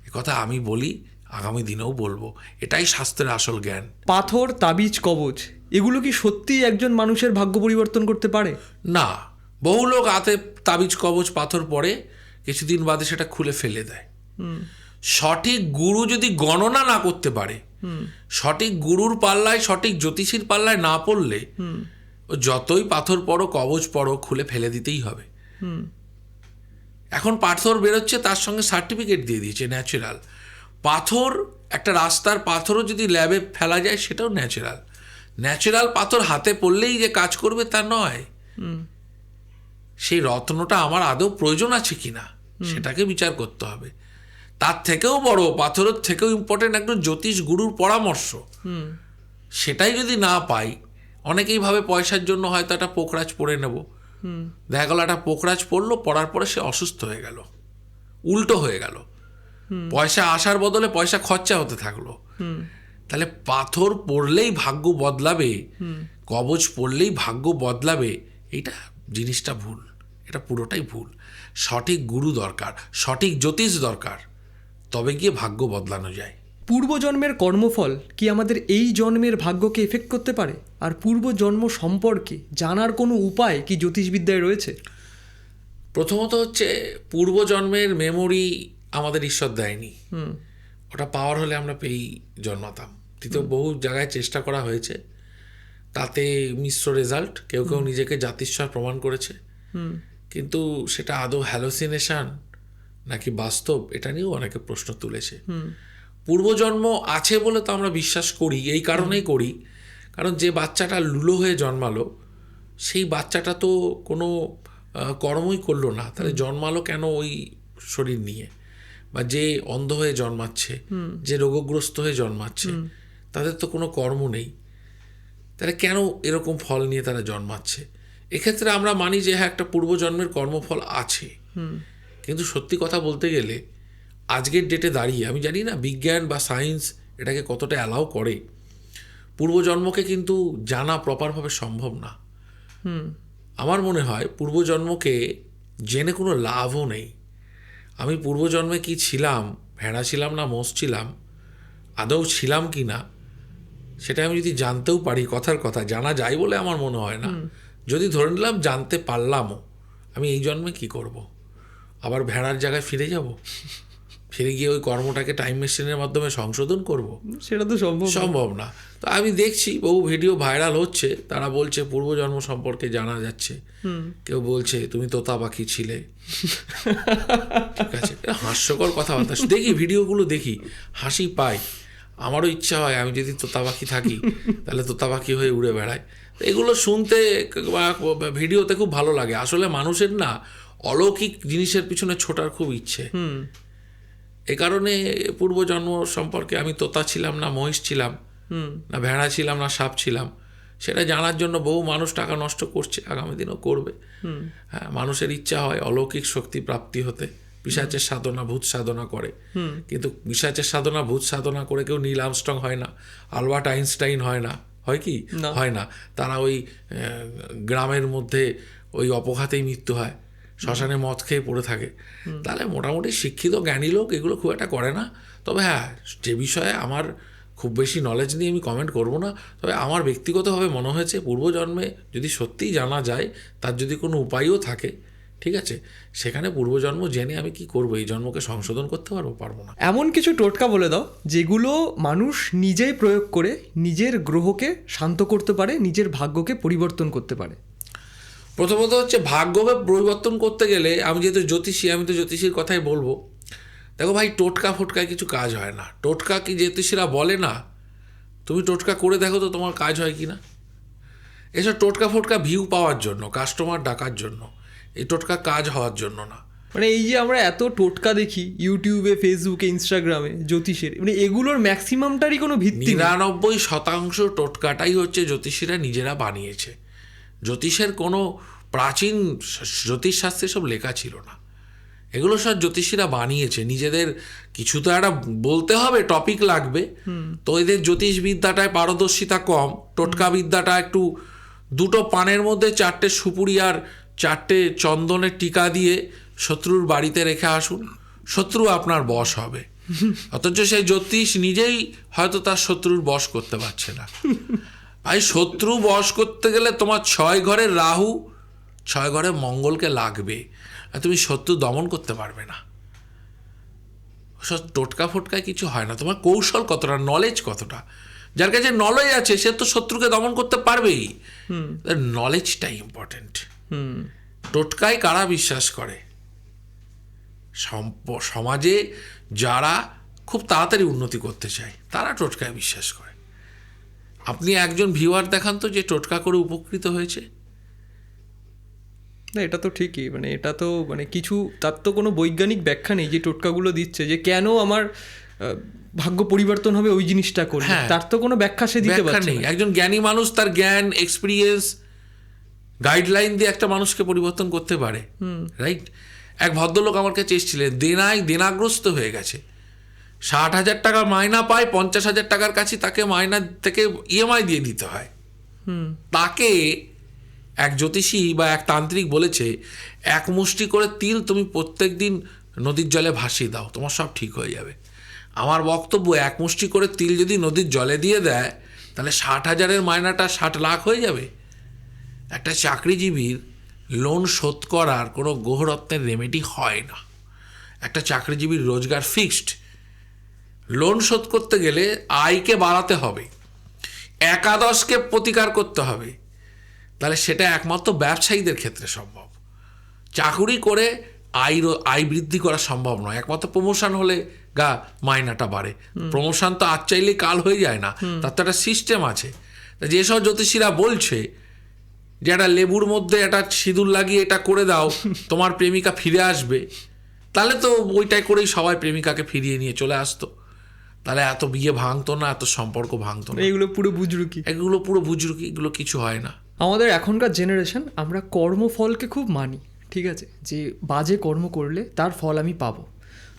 এ কথা আমি বলি, আগামী দিনেও বলবো। এটাই শাস্ত্রের আসল জ্ঞান। পাথর, তাবিজ, কবচ, এগুলো কি সত্যিই একজন মানুষের ভাগ্য পরিবর্তন করতে পারে? না, বহু লোক হাতে তাবিজ কবচ পাথর পরে কিছুদিন বাদে সেটা খুলে ফেলে দেয়। সঠিক গুরু যদি গণনা না করতে পারে, সঠিক গুরুর পাল্লায়, সঠিক জ্যোতিষীর পাল্লায় না পড়লে ও যতই পাথর পড়ো, কবচ পড়ো, খুলে ফেলে দিতেই হবে। এখন পাথর বেরোচ্ছে, তার সঙ্গে সার্টিফিকেট দিয়ে দিয়েছে ন্যাচারাল। পাথর, একটা রাস্তার পাথরও যদি ল্যাবে ফেলা যায়, সেটাও ন্যাচারাল। ন্যাচারাল পাথর হাতে পড়লেই যে কাজ করবে তা নয়। সেই রত্নটা আমার আদৌ প্রয়োজন আছে কিনা সেটাকে বিচার করতে হবে। তার থেকেও বড়, পাথরের থেকেও ইম্পর্টেন্ট একজন জ্যোতিষ গুরুর পরামর্শ। সেটাই যদি না পাই, অনেকেই ভাবে পয়সার জন্য হয়তো একটা পোখরাজ পরে নেব। দেখা গেল একটা পোখরাজ পড়লো, পড়ার পরে সে অসুস্থ হয়ে গেল, উল্টো হয়ে গেল, পয়সা আসার বদলে পয়সা খরচা হতে থাকলো। তাহলে পাথর পড়লেই ভাগ্য বদলাবে, কবচ পড়লেই ভাগ্য বদলাবে, এইটা জিনিসটা ভুল। এটা পুরোটাই ভুল। সঠিক গুরু দরকার, সঠিক জ্যোতিষ দরকার, তবে গিয়ে ভাগ্য বদলানো যায়। পূর্বজন্মের কর্মফল কি আমাদের এই জন্মের ভাগ্যকে এফেক্ট করতে পারে? আর পূর্বজন্ম সম্পর্কে জানার কোনো উপায় কি জ্যোতিষবিদ্যায় রয়েছে? প্রথমত হচ্ছে, পূর্বজন্মের মেমোরি আমাদের ঈশ্বর দেয়নি। ওটা পাওয়ার হলে আমরা পেয়েই জন্মাতাম। তৃতীয় বহু জায়গায় চেষ্টা করা হয়েছে, তাতে মিশ্র রেজাল্ট। কেউ কেউ নিজেকে জাতিস্বর প্রমাণ করেছে, কিন্তু সেটা আদৌ হ্যালোসিনেশন নাকি বাস্তব, এটা নিয়েও অনেকে প্রশ্ন তুলেছে। পূর্বজন্ম আছে বলে তো আমরা বিশ্বাস করি, এই কারণেই করি, কারণ যে বাচ্চাটা লুলো হয়ে জন্মালো, সেই বাচ্চাটা তো কোনো কর্মই করলো না, তাহলে জন্মালো কেন ওই শরীর নিয়ে? বা যে অন্ধ হয়ে জন্মাচ্ছে, যে রোগগ্রস্ত হয়ে জন্মাচ্ছে, তাদের তো কোনো কর্ম নেই, তাহলে কেন এরকম ফল নিয়ে তারা জন্মাচ্ছে? এক্ষেত্রে আমরা মানি যে হ্যাঁ, একটা পূর্বজন্মের কর্মফল আছে। কিন্তু সত্যি কথা বলতে গেলে আজকের ডেটে দাঁড়িয়ে, আমি জানি না বিজ্ঞান বা সায়েন্স এটাকে কতটা অ্যালাউ করে, পূর্বজন্মকে কিন্তু জানা প্রপারভাবে সম্ভব না। আমার মনে হয় পূর্বজন্মকে জেনে কোনো লাভও নেই। আমি পূর্বজন্মে কি ছিলাম, ভেড়া ছিলাম না মোষ ছিলাম, আদৌ ছিলাম কি না, সেটা আমি যদি জানতেও পারি, কথার কথা জানা যায় বলে আমার মনে হয় না। যদি ধরে নিলাম জানতে পারলামও, আমি এই জন্মে কি করব? আবার ভেড়ার জায়গায় ফিরে যাব? ফিরে গিয়ে ওই কর্মটাকে টাইম মেশিনের মাধ্যমে সংশোধন করব? সেটা তো সম্ভব না। তো আমি দেখছি বহু ভিডিও ভাইরাল হচ্ছে, তারা বলছে পূর্বজন্ম সম্পর্কে জানা যাচ্ছে। কেউ বলছে তুমি তোতা পাখি ছিলে। ঠিক আছে, হাস্যকর কথাবার্তা দেখি, ভিডিওগুলো দেখি, হাসি পাই। আমারও ইচ্ছা হয় আমি যদি তোতা পাখি থাকি তাহলে তোতা পাখি হয়ে উড়ে বেড়াই। এগুলো শুনতে বা ভিডিওতে খুব ভালো লাগে। আসলে মানুষের না অলৌকিক জিনিসের পিছনে ছোটার খুব ইচ্ছে। এ কারণে পূর্বজন্ম সম্পর্কে আমি তোতা ছিলাম না মহিষ ছিলাম না ভেড়া ছিলাম না সাপ ছিলাম, সেটা জানার জন্য বহু মানুষ টাকা নষ্ট করছে, আগামী দিনও করবে। হ্যাঁ, মানুষের ইচ্ছা হয় অলৌকিক শক্তি প্রাপ্তি হতে, পিশাচের সাধনা ভূত সাধনা করে। কিন্তু পিশাচের সাধনা ভূত সাধনা করে কেউ নীল আর্মস্ট্রং হয় না, আলবার্ট আইনস্টাইন হয় না। হয় কি? হয় না। তারা ওই গ্রামের মধ্যে ওই অপঘাতেই মৃত্যু হয়, শ্মশানে মদ খেয়ে পড়ে থাকে। তাহলে মোটামুটি শিক্ষিত জ্ঞানী লোক এগুলো খুব একটা করে না। তবে হ্যাঁ, যে বিষয়ে আমার খুব বেশি নলেজ নিয়ে আমি কমেন্ট করব না, তবে আমার ব্যক্তিগতভাবে মনে হয়েছে পূর্বজন্মে যদি সত্যিই জানা যায়, তার যদি কোনো উপায়ও থাকে, ঠিক আছে, সেখানে পূর্বজন্ম জেনে আমি কি করব? এই জন্মকে সংশোধন করতে পারবো না। এমন কিছু টোটকা বলে দাও যেগুলো মানুষ নিজেই প্রয়োগ করে নিজের গ্রহকে শান্ত করতে পারে, নিজের ভাগ্যকে পরিবর্তন করতে পারে। প্রথমত হচ্ছে ভাগ্যকে পরিবর্তন করতে গেলে, আমি যেহেতু জ্যোতিষী, আমি তো জ্যোতিষীর কথাই বলবো। দেখো ভাই, টোটকা ফোটকায় কিছু কাজ হয় না। টোটকা কি জ্যোতিষীরা বলে না, তুমি টোটকা করে দেখো তো তোমার কাজ হয় কি না। এসব টোটকা ফোটকা ভিউ পাওয়ার জন্য, কাস্টমার ডাকার জন্য, এই টোটকা কাজ হওয়ার জন্য না। মানে এই যে আমরা এত টোটকা দেখি ইউটিউবে, ফেসবুকে, ইনস্টাগ্রামে জ্যোতিষের, মানে এগুলোর ম্যাক্সিমামটারই কোনো ভিত্তি নেই। 99% টোটকাটাই হচ্ছে জ্যোতিষীরা নিজেরা বানিয়েছে। জ্যোতিষের কোনো প্রাচীন জ্যোতিষশাস্ত্রে সব লেখা ছিল না, এগুলো সব জ্যোতিষীরা বানিয়েছে নিজেদের। কিছু তো একটা বলতে হবে, টপিক লাগবে। তো এদের জ্যোতিষবিদ্যাটায় পারদর্শিতা কম, টোটকা বিদ্যাটা একটু। দুটো পানের মধ্যে 4টে সুপুরি আর 4টে চন্দনের টিকা দিয়ে শত্রুর বাড়িতে রেখে আসুন, শত্রু আপনার বশ হবে। অথচ সেই জ্যোতিষ নিজেই হয়তো তার শত্রুর বশ করতে পারছে না। ভাই, শত্রু বশ করতে গেলে তোমার 6 ঘরের রাহু 6 ঘরে মঙ্গলকে লাগবে, আর তুমি শত্রু দমন করতে পারবে না। সব টোটকা ফোটকায় কিছু হয় না। তোমার কৌশল কতটা, নলেজ কতটা। যার কাছে নলেজ আছে সে তো শত্রুকে দমন করতে পারবেই। নলেজটাই ইম্পর্টেন্ট। টোটকায় কারা বিশ্বাস করে? সমাজে যারা খুব তাড়াতাড়ি উন্নতি করতে চায় তারা টোটকায় বিশ্বাস করে। আপনি একজন ভিউয়ার দেখান তো যে টোটকা করে উপকৃত হয়েছে। না, এটা তো ঠিকই, মানে এটা তো মানে কিছু, তার তো কোনো বৈজ্ঞানিক ব্যাখ্যা নেই যে টোটকাগুলো দিচ্ছে যে কেন আমার ভাগ্য পরিবর্তন হবে ওই জিনিসটা করে, তার তো কোনো ব্যাখ্যা সে দিতে পারছে না। একজন জ্ঞানী মানুষ তার জ্ঞান, এক্সপিরিয়েন্স, গাইডলাইন দিয়ে একটা মানুষকে পরিবর্তন করতে পারে, রাইট? এক ভদ্রলোক আমার কাছে এসেছিলেন, দেনাগ্রস্ত হয়ে গেছে, 60,000 টাকা মাইনা পায়, 50,000 টাকার কাছে তাকে মাইনা থেকে ইএমআই দিয়ে দিতে হয়। তাকে এক জ্যোতিষী বা এক তান্ত্রিক বলেছে, 1 মুষ্টি করে তিল তুমি প্রত্যেক দিন নদীর জলে ভাসিয়ে দাও, তোমার সব ঠিক হয়ে যাবে। আমার বক্তব্য, 1 মুষ্টি করে তিল যদি নদীর জলে দিয়ে দেয় তাহলে 60,000-এর মাইনাটা 60 লাখ হয়ে যাবে। একটা চাকরিজীবীর লোন শোধ করার কোনো গ্রহরত্নের রেমেডি হয় না। একটা চাকরিজীবীর রোজগার ফিক্সড। লোন শোধ করতে গেলে আয়কে বাড়াতে হবে, একাদশকে প্রতিকার করতে হবে, তাহলে সেটা একমাত্র ব্যবসায়ীদের ক্ষেত্রে সম্ভব। চাকুরি করে আয় বৃদ্ধি করা সম্ভব নয়। একমাত্র প্রমোশন হলে মাইনাটা বাড়ে। প্রমোশন তো আজ চাইলে কাল হয়ে যায় না, তার তো একটা সিস্টেম আছে। যেসব জ্যোতিষীরা বলছে যে একটা লেবুর মধ্যে একটা সিঁদুর লাগিয়ে এটা করে দাও তোমার প্রেমিকা ফিরে আসবে, তাহলে তো ওইটাই করেই সবাই প্রেমিকাকে ফিরিয়ে নিয়ে চলে আসতো। তাহলে এত বিয়ে ভাঙতো না, এত সম্পর্ক ভাঙতো না। এগুলো পুরো বুজরুকি, এগুলো কিছু হয় না। আমাদের এখনকার জেনারেশন, আমরা কর্মফলকে খুব মানি, ঠিক আছে, যে বাজে কর্ম করলে তার ফল আমি পাবো।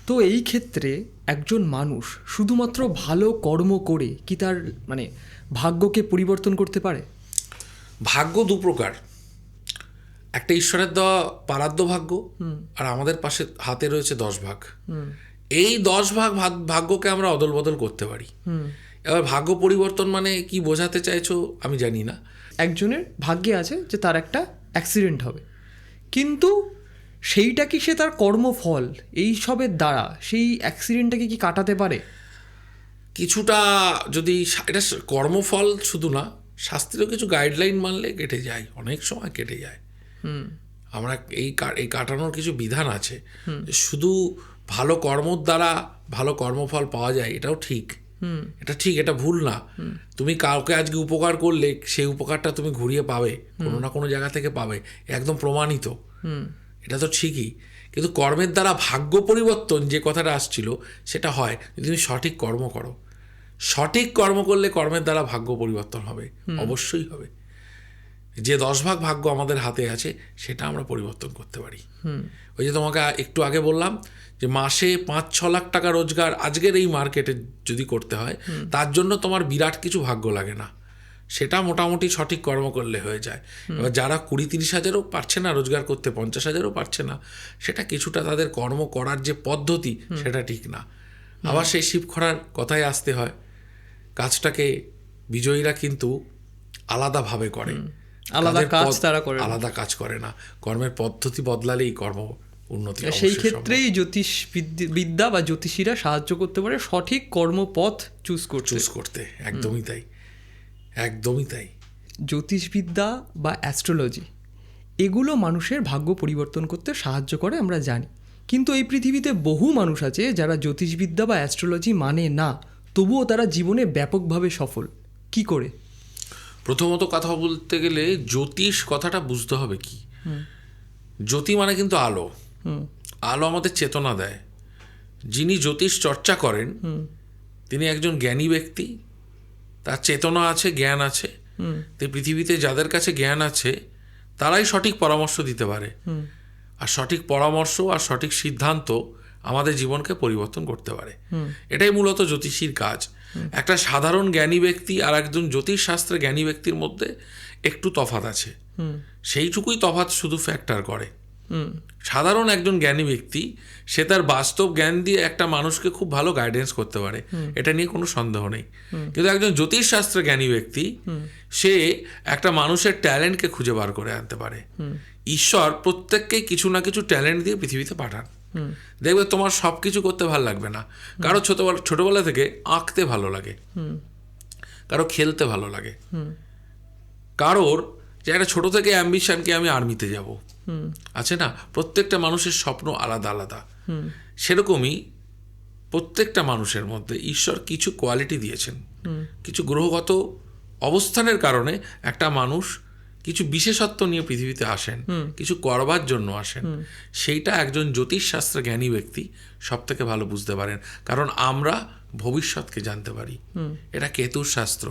তো এই ক্ষেত্রে একজন মানুষ শুধুমাত্র ভালো কর্ম করে কি তার মানে ভাগ্যকে পরিবর্তন করতে পারে? ভাগ্য দু প্রকার, একটা ঈশ্বরের দেওয়া পারাদ্য ভাগ্য, আর আমাদের পাশে হাতে রয়েছে 10 ভাগ। এই 10 ভাগ ভাগ্যকে আমরা অদল বদল করতে পারি। এবার ভাগ্য পরিবর্তন মানে কি বোঝাতে চাইছো আমি জানি না। একজনের ভাগ্যে আছে যে তার একটা অ্যাক্সিডেন্ট হবে, কিন্তু সেইটা কি সে তার কর্মফল এই সবের দ্বারা সেই অ্যাক্সিডেন্টটাকে কি কাটাতে পারে? কিছুটা, যদি এটা কর্মফল শুধু না, শাস্ত্রীয় কিছু গাইডলাইন মানলে কেটে যায়, অনেক সময় কেটে যায়। আমরা এই কাটানোর কিছু বিধান আছে। শুধু ভালো কর্মর দ্বারা ভালো কর্মফল পাওয়া যায় এটাও ঠিক, এটা ঠিক, এটা ভুল না। তুমি কাউকে আজকে উপকার করলে সেই উপকারটা তুমি ঘুরিয়ে পাবে, কোনো না কোনো জায়গা থেকে পাবে, একদম প্রমাণিত। এটা তো ঠিকই, কিন্তু কর্মের দ্বারা ভাগ্য পরিবর্তন যে কথাটা আসছিল সেটা হয় যদি তুমি সঠিক কর্ম করো। সঠিক কর্ম করলে কর্মের দ্বারা ভাগ্য পরিবর্তন হবে, অবশ্যই হবে। যে 10 ভাগ ভাগ্য আমাদের হাতে আছে সেটা আমরা পরিবর্তন করতে পারি। ওই যে তোমাকে একটু আগে বললাম যে মাসে 5-6 লাখ টাকা রোজগার আজকের এই মার্কেটে যদি করতে হয়, তার জন্য তোমার বিরাট কিছু ভাগ্য লাগে না, সেটা মোটামুটি সঠিক কর্ম করলে হয়ে যায়। এবার যারা 20-30 হাজারও পারছে না রোজগার করতে, 50 হাজারও পারছে না, সেটা কিছুটা তাদের কর্ম করার যে পদ্ধতি সেটা ঠিক না। আবার সেই শিবখরার কথায় আসতে হয়, কাজটাকে বিজয়ীরা কিন্তু আলাদাভাবে করে, আলাদা কাজ তারা করে, আলাদা কাজ করে না। কর্মের পদ্ধতি বদলালেই কর্ম উন্নতি। সেই ক্ষেত্রেই জ্যোতিষ বিদ্যা বা জ্যোতিষীরা সাহায্য করতে পারে সঠিক কর্মপথ চুজ করতে। একদমই তাই, একদমই তাই। জ্যোতিষবিদ্যা বা অ্যাস্ট্রোলজি এগুলো মানুষের ভাগ্য পরিবর্তন করতে সাহায্য করে আমরা জানি, কিন্তু এই পৃথিবীতে বহু মানুষ আছে যারা জ্যোতিষবিদ্যা বা অ্যাস্ট্রোলজি মানে না, তবুও তারা জীবনে ব্যাপকভাবে সফল। কি করে? প্রথমত কথা বলতে গেলে জ্যোতিষ কথাটা বুঝতে হবে কি। জ্যোতি মানে কিন্তু আলো, আলো আমাদের চেতনা দেয়। যিনি জ্যোতিষ চর্চা করেন তিনি একজন জ্ঞানী ব্যক্তি, তার চেতনা আছে, জ্ঞান আছে। তো পৃথিবীতে যাদের কাছে জ্ঞান আছে তারাই সঠিক পরামর্শ দিতে পারে, আর সঠিক পরামর্শ আর সঠিক সিদ্ধান্ত আমাদের জীবনকে পরিবর্তন করতে পারে। এটাই মূলত জ্যোতিষীর কাজ। একটা সাধারণ জ্ঞানী ব্যক্তি আর একজন জ্যোতিষশাস্ত্রে জ্ঞানী ব্যক্তির মধ্যে একটু তফাৎ আছে, সেইটুকুই তফাৎ শুধু ফ্যাক্টর করে। সাধারণ একজন জ্ঞানী ব্যক্তি সে তার বাস্তব জ্ঞান দিয়ে একটা মানুষকে খুব ভালো গাইডেন্স করতে পারে, এটা নিয়ে কোনো সন্দেহ নেই। কিন্তু একজন জ্যোতিষশাস্ত্রে জ্ঞানী ব্যক্তি সে একটা মানুষের ট্যালেন্টকে খুঁজে বার করে আনতে পারে। ঈশ্বর প্রত্যেককেই কিছু না কিছু ট্যালেন্ট দিয়ে পৃথিবীতে পাঠান। দেখবে তোমার সব কিছু করতে ভালো লাগবে না, কারো ছোটবেলা থেকে আঁকতে ভালো লাগে, কারো খেলতে ভালো লাগে, কারোর যে একটা ছোট থেকে অ্যাম্বিশনকে আমি আর্মিতে যাব আছে না। প্রত্যেকটা মানুষের স্বপ্ন আলাদা আলাদা। সেরকমই প্রত্যেকটা মানুষের মধ্যে ঈশ্বর কিছু কোয়ালিটি দিয়েছেন, কিছু গ্রহগত অবস্থানের কারণে একটা মানুষ কিছু বিশেষত্ব নিয়ে পৃথিবীতে আসেন, কিছু করবার জন্য আসেন। সেইটা একজন জ্যোতিষশাস্ত্রে জ্ঞানী ব্যক্তি সব থেকে ভালো বুঝতে পারেন, কারণ আমরা ভবিষ্যৎকে জানতে পারি। এটা কেতুর শাস্ত্র,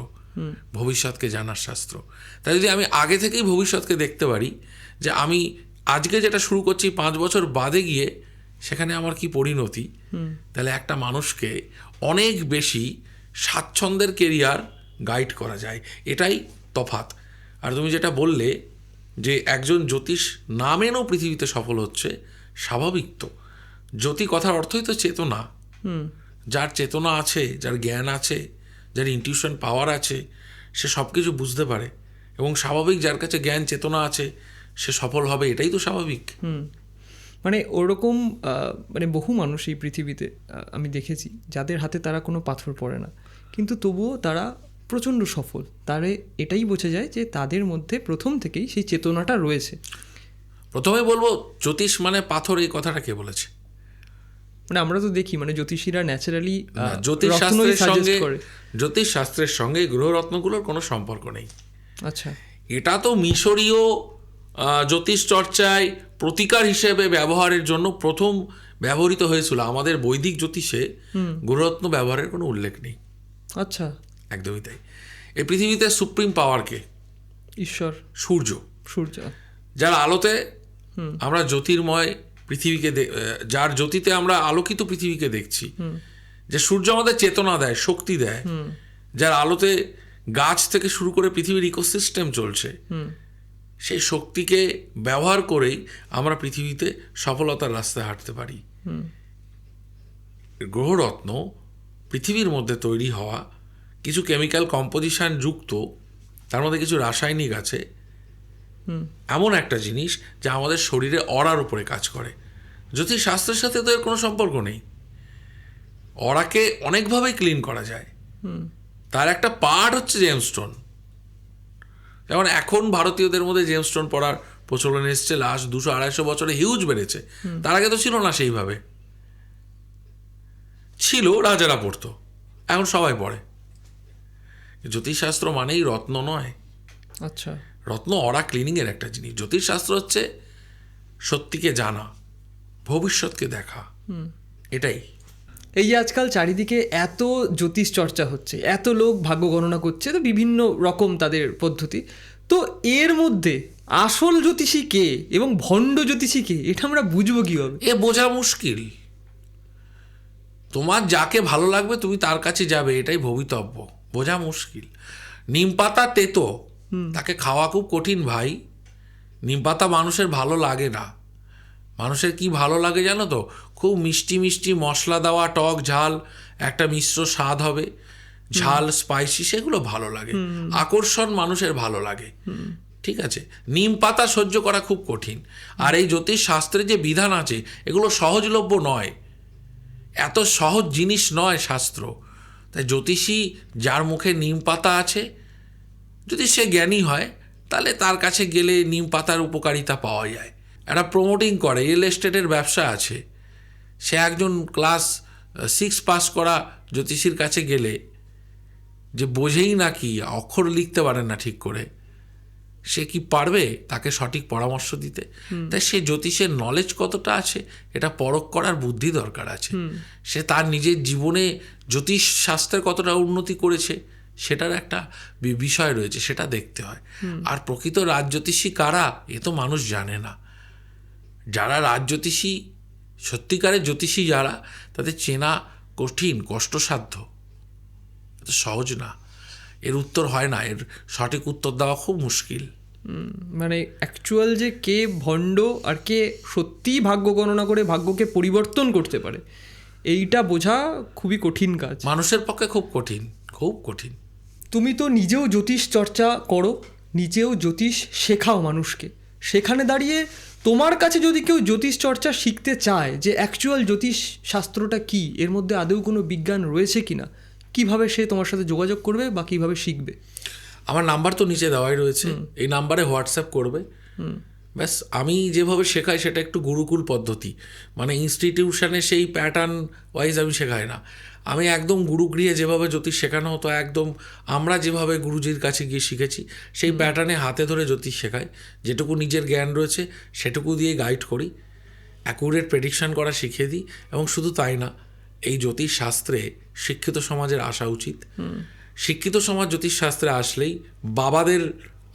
ভবিষ্যৎকে জানার শাস্ত্র। তাই যদি আমি আগে থেকেই ভবিষ্যৎকে দেখতে পারি যে আমি আজকে যেটা শুরু করছি 5 বছর বাদে গিয়ে সেখানে আমার কি পরিণতি, তাহলে একটা মানুষকে অনেক বেশি স্বাচ্ছন্দ্যের কেরিয়ার গাইড করা যায়। এটাই তফাৎ। আর তুমি যেটা বললে যে একজন জ্যোতিষ না মেনেও পৃথিবীতে সফল হচ্ছে, স্বাভাবিক তো। জ্যোতি কথার অর্থই তো চেতনা। যার চেতনা আছে, যার জ্ঞান আছে, যার ইনটিউশন পাওয়ার আছে, সে সব কিছু বুঝতে পারে, এবং স্বাভাবিক যার কাছে জ্ঞান চেতনা আছে সে সফল হবে, এটাই তো স্বাভাবিক। মানে ওরকম মানে বহু মানুষ এই পৃথিবীতে আমি দেখেছি যাদের হাতে তারা কোনো পাথর পড়ে না, কিন্তু তবুও তারা প্রচণ্ড সফল। তারে এটাই বোঝা যায় যে তাদের মধ্যে প্রথম থেকেই সেই চেতনাটা রয়েছে। প্রথমে বলবো জ্যোতিষ মানে পাথর, এই কথাটা কে বলেছে? মানে আমরা তো দেখি মানে জ্যোতিষীরা ন্যাচারালি জ্যোতিষশাস্ত্রের সঙ্গে গ্রহরত্নগুলোর কোনো সম্পর্ক নেই। আচ্ছা, এটা তো মিশরীয় জ্যোতিষ চর্চায় প্রতিকার হিসেবে ব্যবহারের জন্য প্রথম ব্যবহৃত হয়েছিল। আমাদের বৈদিক জ্যোতিষে গ্রহরত্ন ব্যবহারের কোনো উল্লেখ নেই। আচ্ছা, একদমই তাই। এই পৃথিবীতে সুপ্রিম পাওয়ারকে ঈশ্বর, সূর্য, যার আলোতে আমরা জ্যোতির্ময় পৃথিবীকে, যার জ্যোতিতে আমরা আলোকিত পৃথিবীকে দেখছি, যে সূর্য আমাদের চেতনা দেয়, শক্তি দেয়, যার আলোতে গাছ থেকে শুরু করে পৃথিবীর ইকোসিস্টেম চলছে, সেই শক্তিকে ব্যবহার করেই আমরা পৃথিবীতে সফলতার রাস্তায় হাঁটতে পারি। গ্রহরত্ন পৃথিবীর মধ্যে তৈরি হওয়া কিছু কেমিক্যাল কম্পোজিশন যুক্ত, তার মধ্যে কিছু রাসায়নিক আছে, এমন একটা জিনিস যা আমাদের শরীরে অরার উপরে কাজ করে। জ্যোতিষশাস্ত্রের সাথে তো এর কোনো সম্পর্ক নেই। অরাকে অনেকভাবেই ক্লিন করা যায়। তার একটা পার্ট হচ্ছে জেমস্টোন। যেমন এখন ভারতীয়দের মধ্যে জেমস্টোন পড়ার প্রচলন এসছে, লাস্ট 200-250 বছরে হিউজ বেড়েছে। তার আগে তো ছিল না সেইভাবে, ছিল রাজারা পড়তো, এখন সবাই পড়ে। জ্যোতিষশাস্ত্র মানেই রত্ন নয়। আচ্ছা, রত্ন অরা ক্লিনিংয়ের একটা জিনিস। জ্যোতিষশাস্ত্র হচ্ছে সত্যিকে জানা, ভবিষ্যৎকে দেখা, এটাই। এই যে আজকাল চারিদিকে এত জ্যোতিষ চর্চা হচ্ছে, এত লোক ভাগ্য গণনা করছে, তো বিভিন্ন রকম তাদের পদ্ধতি, তো এর মধ্যে আসল জ্যোতিষী কে এবং ভণ্ড জ্যোতিষী কে, এটা আমরা বুঝবো কীভাবে? এ বোঝা মুশকিল। তোমার যাকে ভালো লাগবে তুমি তার কাছে যাবে, এটাই ভবিতব্য। বোঝা মুশকিল। নিম পাতা তেতো, তাকে খাওয়া খুব কঠিন ভাই। নিম পাতা মানুষের ভালো লাগে না। মানুষের কি ভালো লাগে জানো তো? খুব মিষ্টি মিষ্টি মশলা দেওয়া, টক ঝাল একটা মিশ্র স্বাদ হবে, ঝাল স্পাইসি, সেগুলো ভালো লাগে। আকর্ষণ মানুষের ভালো লাগে, ঠিক আছে। নিম পাতা সহ্য করা খুব কঠিন। আর এই জ্যোতিষ শাস্ত্রে যে বিধান আছে এগুলো সহজলভ্য নয়, এত সহজ জিনিস নয় শাস্ত্র। তাই জ্যোতিষী যার মুখে নিম পাতা আছে, যদি সে জ্ঞানী হয় তাহলে তার কাছে গেলে নিম পাতার উপকারিতা পাওয়া যায়। একটা প্রমোটিং করে, রিয়েল এস্টেটের ব্যবসা আছে, সে একজন ক্লাস 6 পাস করা জ্যোতিষীর কাছে গেলে, যে বোঝেই না কি, অক্ষর লিখতে পারে না ঠিক করে, সে কি পারবে তাকে সঠিক পরামর্শ দিতে? তাই সে জ্যোতিষের নলেজ কতটা আছে এটা পরখ করার বুদ্ধি দরকার আছে। সে তার নিজের জীবনে জ্যোতিষ শাস্ত্রের কতটা উন্নতি করেছে সেটার একটা বিষয় রয়েছে, সেটা দেখতে হয়। আর প্রকৃত রাজজ্যোতিষী কারা এ তো মানুষ জানে না। যারা রাজজ্যোতিষী, সত্যিকারের জ্যোতিষী যারা, তাদের চেনা কঠিন, কষ্টসাধ্য, এত সহজ না। এর উত্তর হয় না, এর সঠিক উত্তর দেওয়া খুব মুশকিল। মানে অ্যাকচুয়াল যে কে ভণ্ড আর কে সত্যিই ভাগ্য গণনা করে ভাগ্যকে পরিবর্তন করতে পারে, এইটা বোঝা খুবই কঠিন কাজ, মানুষের পক্ষে খুব কঠিন, খুব কঠিন। তুমি তো নিজেও জ্যোতিষ চর্চা করো, নিজেও জ্যোতিষ শেখাও মানুষকে। সেখানে দাঁড়িয়ে তোমার কাছে যদি কেউ জ্যোতিষ চর্চা শিখতে চায়, যে অ্যাকচুয়াল জ্যোতিষ শাস্ত্রটা কি, এর মধ্যে আদৌ কোনো বিজ্ঞান রয়েছে কি না, কীভাবে সে তোমার সাথে যোগাযোগ করবে বা কীভাবে শিখবে? আমার নাম্বার তো নিচে দেওয়াই রয়েছে, এই নাম্বারে হোয়াটসঅ্যাপ করবে। ব্যাস, আমি যেভাবে শেখাই সেটা একটু গুরুকুল পদ্ধতি, মানে ইনস্টিটিউশনে সেই প্যাটার্ন ওয়াইজ আমি শেখাই না। আমি একদম গুরুগৃহে যেভাবে জ্যোতিষ শেখানো হতো, একদম আমরা যেভাবে গুরুজির কাছে গিয়ে শিখেছি সেই প্যাটার্নে হাতে ধরে জ্যোতিষ শেখাই। যেটুকু নিজের জ্ঞান রয়েছে সেটুকু দিয়ে গাইড করি, অ্যাকুরেট প্রেডিকশন করা শিখিয়ে দিই। এবং শুধু তাই না, এই জ্যোতিষ শাস্ত্রে শিক্ষিত সমাজের আসা উচিত। শিক্ষিত সমাজ জ্যোতিষ শাস্ত্রে আসলেই বাবাদের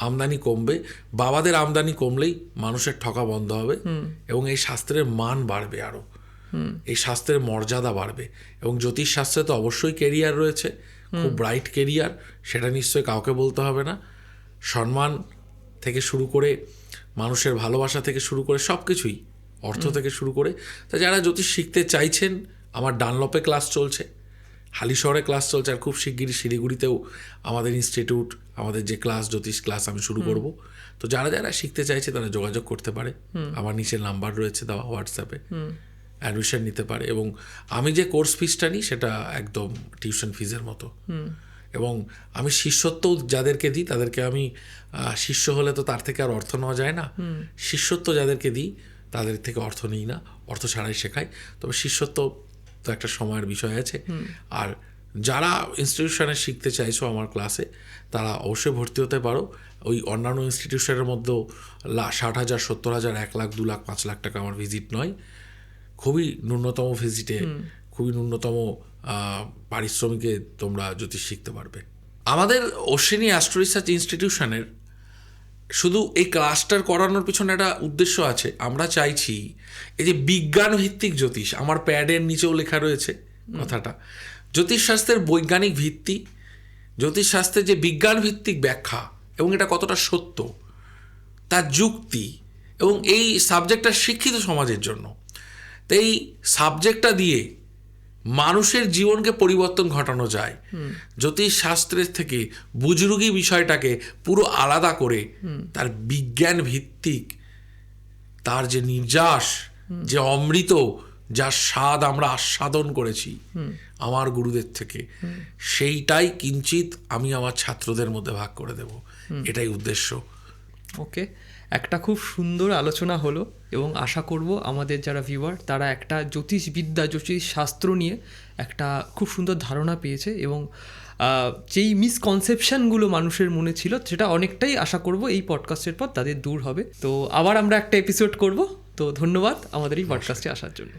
আমদানি কমবে, বাবাদের আমদানি কমলেই মানুষের ঠকা বন্ধ হবে এবং এই শাস্ত্রের মান বাড়বে, আরও এই শাস্ত্রের মর্যাদা বাড়বে। এবং জ্যোতিষ শাস্ত্রে তো অবশ্যই কেরিয়ার রয়েছে, খুব ব্রাইট কেরিয়ার, সেটা নিশ্চয়ই কাউকে বলতে হবে না। সম্মান থেকে শুরু করে মানুষের ভালোবাসা থেকে শুরু করে সব কিছুই, অর্থ থেকে শুরু করে। তা যারা জ্যোতিষ শিখতে চাইছেন, আমার ডানলপে ক্লাস চলছে, হালিশহরে ক্লাস চলছে, আর খুব শিগগিরই শিলিগুড়িতেও আমাদের ইনস্টিটিউট, আমাদের যে ক্লাস, জ্যোতিষ ক্লাস আমি শুরু করব। তো যারা যারা শিখতে চাইছে তারা যোগাযোগ করতে পারে, আমার নিচের নাম্বার রয়েছে দেওয়া, হোয়াটসঅ্যাপে অ্যাডমিশন নিতে পারে। এবং আমি যে কোর্স ফিসটা নিই সেটা একদম টিউশন ফিজের মতো। এবং আমি শিষ্যত্বও যাদেরকে দিই তাদেরকে আমি, শিষ্য হলে তো তার থেকে আর অর্থ নেওয়া যায় না, শিষ্যত্ব যাদেরকে দিই তাদের থেকে অর্থ নিই না, অর্থ ছাড়াই শেখাই। তবে শিষ্যত্ব তো একটা সময়ের বিষয় আছে। আর যারা ইনস্টিটিউশনে শিখতে চাইছো আমার ক্লাসে, তারা অবশ্যই ভর্তি হতে পারো। ওই অন্যান্য ইনস্টিটিউশনের মধ্যেও 60,000, 70,000, 1 লাখ, 2 লাখ, 5 লাখ টাকা আমার ভিজিট নয়। খুবই ন্যূনতম ভিজিটে, খুবই ন্যূনতম পারিশ্রমিকে তোমরা জ্যোতিষ শিখতে পারবে। আমাদের অশ্বিনী অ্যাস্ট্রো রিসার্চ ইনস্টিটিউশনের শুধু এই ক্লাসটার করানোর পিছনে একটা উদ্দেশ্য আছে। আমরা চাইছি এই যে বিজ্ঞান ভিত্তিক জ্যোতিষ, আমার প্যাডের নিচেও লেখা রয়েছে কথাটা, জ্যোতিষশাস্ত্রের বৈজ্ঞানিক ভিত্তি, জ্যোতিষশাস্ত্রের যে বিজ্ঞানভিত্তিক ব্যাখ্যা এবং এটা কতটা সত্য, তার যুক্তি, এবং এই সাবজেক্টটা শিক্ষিত সমাজের জন্য, তো এই সাবজেক্টটা দিয়ে মানুষের জীবনকে পরিবর্তন ঘটানো যায়। জ্যোতিষশাস্ত্রের থেকে বুজরুগি বিষয়টাকে পুরো আলাদা করে তার বিজ্ঞান ভিত্তিক, তার যে নির্যাস, যে অমৃত, যার স্বাদ আমরা আস্বাদন করেছি আমার গুরুদের থেকে, সেইটাই কিঞ্চিত আমি আমার ছাত্রদের মধ্যে ভাগ করে দেব, এটাই উদ্দেশ্য। ওকে, একটা খুব সুন্দর আলোচনা হলো এবং আশা করব আমাদের যারা ভিউয়ার তারা একটা জ্যোতিষবিদ্যা, জ্যোতিষশাস্ত্র নিয়ে একটা খুব সুন্দর ধারণা পেয়েছে এবং যেই মিসকনসেপশনগুলো মানুষের মনে ছিল সেটা অনেকটাই আশা করব এই পডকাস্টের পর তাদের দূর হবে। তো আবার আমরা একটা এপিসোড করব। তো ধন্যবাদ আমাদের এই পডকাস্টে আসার জন্য।